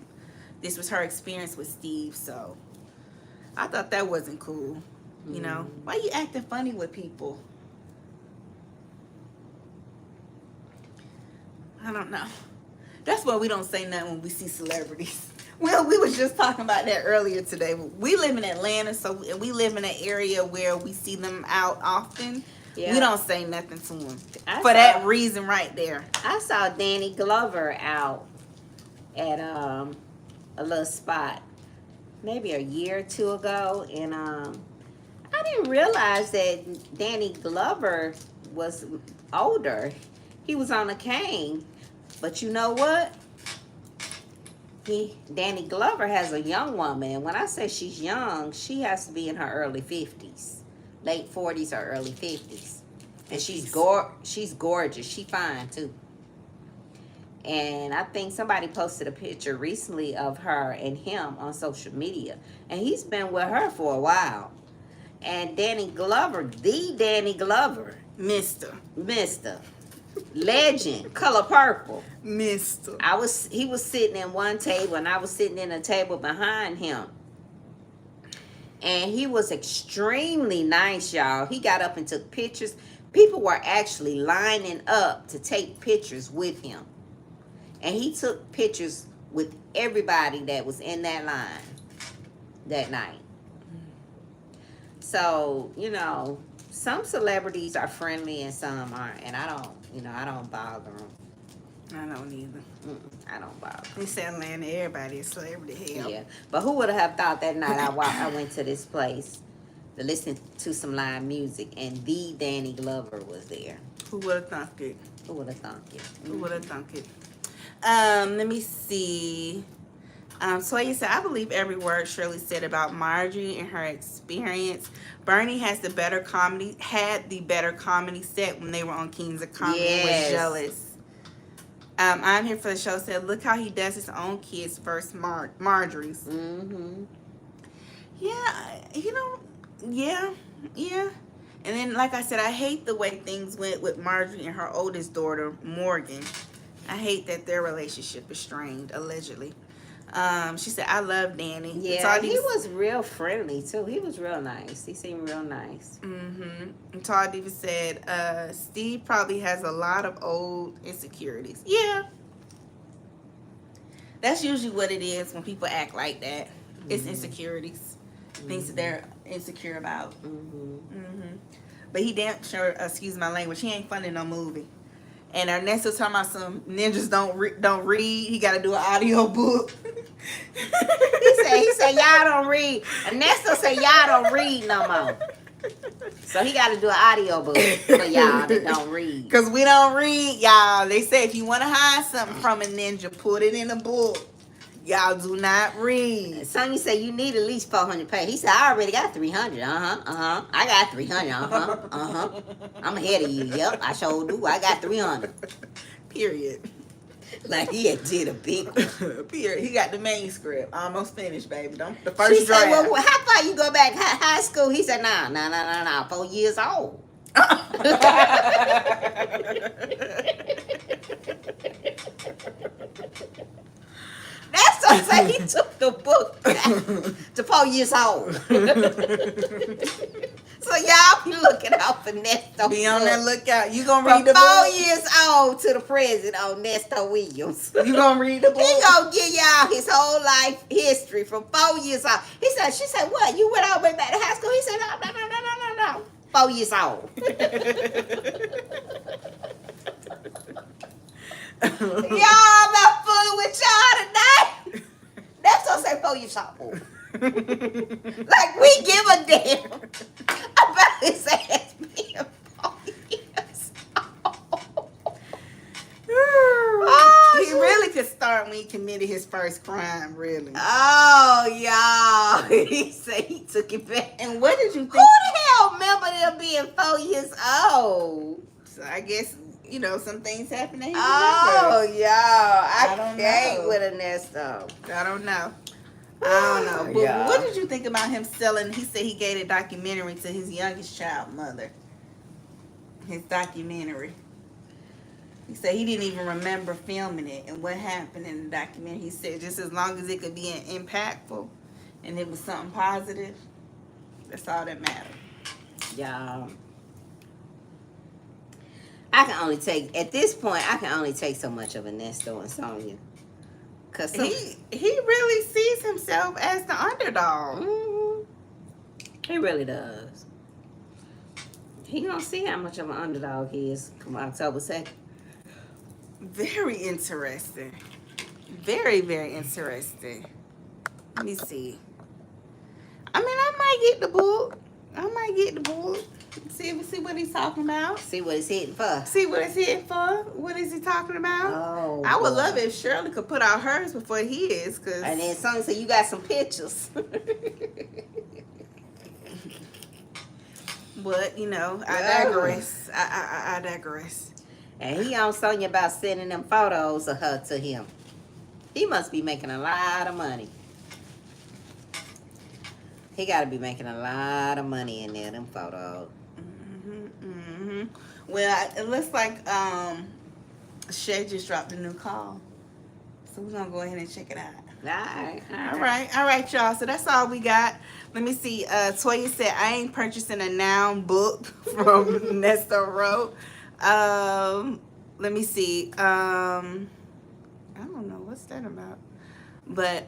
This was her experience with Steve, so I thought that wasn't cool. You know, why you acting funny with people? I don't know. That's why we don't say nothing when we see celebrities. Well, we was just talking about that earlier today. We live in Atlanta, so and we live in an area where we see them out often. Yeah. We don't say nothing to them I for saw, that reason right there. I saw Danny Glover out at a little spot maybe a year or two ago, and I didn't realize that Danny Glover was older. He was on a cane, but you know what? Danny Glover has a young woman, and when I say she's young, she has to be in her early 50s, late 40s or early 50s, and she's gorgeous. She fine too. And I think somebody posted a picture recently of her and him on social media, and he's been with her for a while. And Danny Glover, the Danny Glover, Mister. Legend, Color Purple. Mister. He was sitting in one table, and I was sitting in a table behind him. And he was extremely nice, y'all. He got up and took pictures. People were actually lining up to take pictures with him. And he took pictures with everybody that was in that line that night. So, you know, some celebrities are friendly and some aren't. And I don't bother them. I don't either. I don't bother. We say Atlanta, everybody is celebrity hell. Yeah. But who would have thought that night I went to this place to listen to some live music, and the Danny Glover was there. Who would have thunk it? Who would have thought it? Who would have thunk it? Let me see. Toya said, I believe every word Shirley said about Marjorie and her experience. Bernie had the better comedy set when they were on Kings of Comedy. Yes. Was jealous. I'm here for the show. Said, look how he does his own kids versus Marjorie's. Mm-hmm. Yeah, yeah. And then, like I said, I hate the way things went with Marjorie and her oldest daughter, Morgan. I hate that their relationship is strained, allegedly. She said, I love Danny. Yeah, he was real friendly, too. He was real nice. He seemed real nice. Mm-hmm. And Todd even said, Steve probably has a lot of old insecurities. Yeah. That's usually what it is when people act like that. Mm-hmm. It's insecurities. Mm-hmm. Things that they're insecure about. Mm-hmm. Mm-hmm. But he damn sure, excuse my language, he ain't funding no movie. And Ernesto talking about some ninjas don't read. He got to do an audio book. he said y'all don't read. Ernesto said y'all don't read no more. So he got to do an audio book for y'all that don't read. Because we don't read, y'all. They say if you want to hide something from a ninja, put it in a book. Y'all do not read. Sonya said you need at least 400 pages. He said I already got 300. I got 300. I'm ahead of you. Yep, I sure do. I got 300. Period. Like he had did a big one. Period. He got the manuscript almost finished, baby. The first she draft. said, well, how far you go back high school? He said, nah, 4 years old. That's what I'm saying. He took the book to 4 years old. So y'all be looking out for Nesto. Be on that lookout. You gonna From read the 4 book? years old to the present on Nesto Williams. You gonna read the book? He gonna give y'all his whole life history from 4 years old. She said, what? You went all the way back to high school? He said, no. 4 years old. Y'all, I'm not fooling with y'all today. That's what I say 4 years old. Like we give a damn about his ass being 4 years old. He really could start when he committed his first crime, really. Oh, y'all. He said he took it back. And what did you think? Who the hell remember them being 4 years old? So I guess, some things happen to him. Oh, y'all. I don't can't know. with Ernesto. I don't know. But Yeah. what did you think about him selling? He said he gave a documentary to his youngest child mother. His documentary. He said he didn't even remember filming it and what happened in the documentary. He said just as long as it could be impactful and it was something positive, that's all that mattered. Y'all. at this point, I can only take so much of Ernesto and Sonya. Cause he really sees himself as the underdog. he really does. He gonna see how much of an underdog he is come October 2nd. Very interesting. Very, very interesting. Let me see. I mean, I might get the book. See what he's talking about. See what it's hitting for. See what it's hitting for. What is he talking about? Oh, I would boy. love it if Shirley could put out hers before he is. Cause And then Sonny said, you got some pictures. but, you know, I digress. I digress. And he on Sonya about sending them photos of her to him. He must be making a lot of money. He got to be making a lot of money in there, them photos. Well, it looks like Shay just dropped a new call. So we're going to go ahead and check it out. All right, y'all. So that's all we got. Let me see. Toya said, I ain't purchasing a noun book from Nesto Road. Let me see. I don't know. What's that about? But,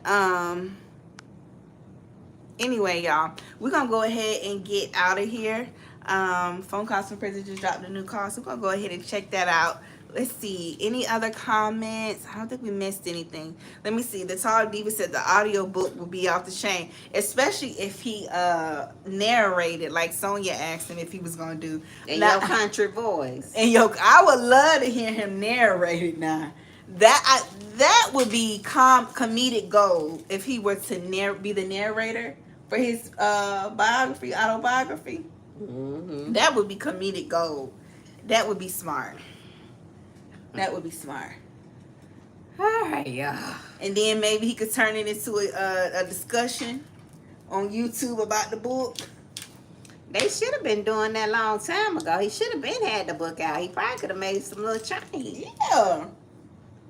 anyway, y'all, we're going to go ahead and get out of here. Phone calls from prison just dropped a new call, so we're going to go ahead and check that out. Let's see. Any other comments? I don't think we missed anything. Let me see. The Tall Diva said the audio book will be off the chain, especially if he narrated, like Sonya asked him if he was going to do. In your country voice. And I would love to hear him narrate it now. That would be comedic gold if he were to be the narrator for his autobiography. That would be comedic gold. That would be smart. All right, y'all. And then maybe he could turn it into a discussion on YouTube about the book. They should have been doing that a long time ago. He should have been had the book out. He probably could have made some little change. Yeah.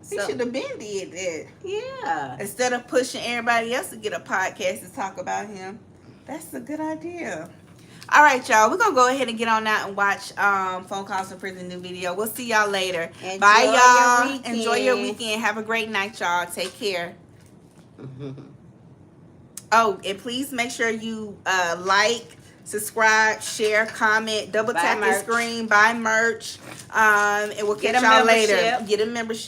He should have been did that. Yeah. Instead of pushing everybody else to get a podcast to talk about him. That's a good idea. All right, y'all. We're going to go ahead and get on out and watch Phone Calls from Prison new video. We'll see y'all later. Bye, y'all. Enjoy your weekend. Have a great night, y'all. Take care. Oh, and please make sure you like, subscribe, share, comment, double tap your screen, buy merch. And we'll catch y'all later. Get a membership.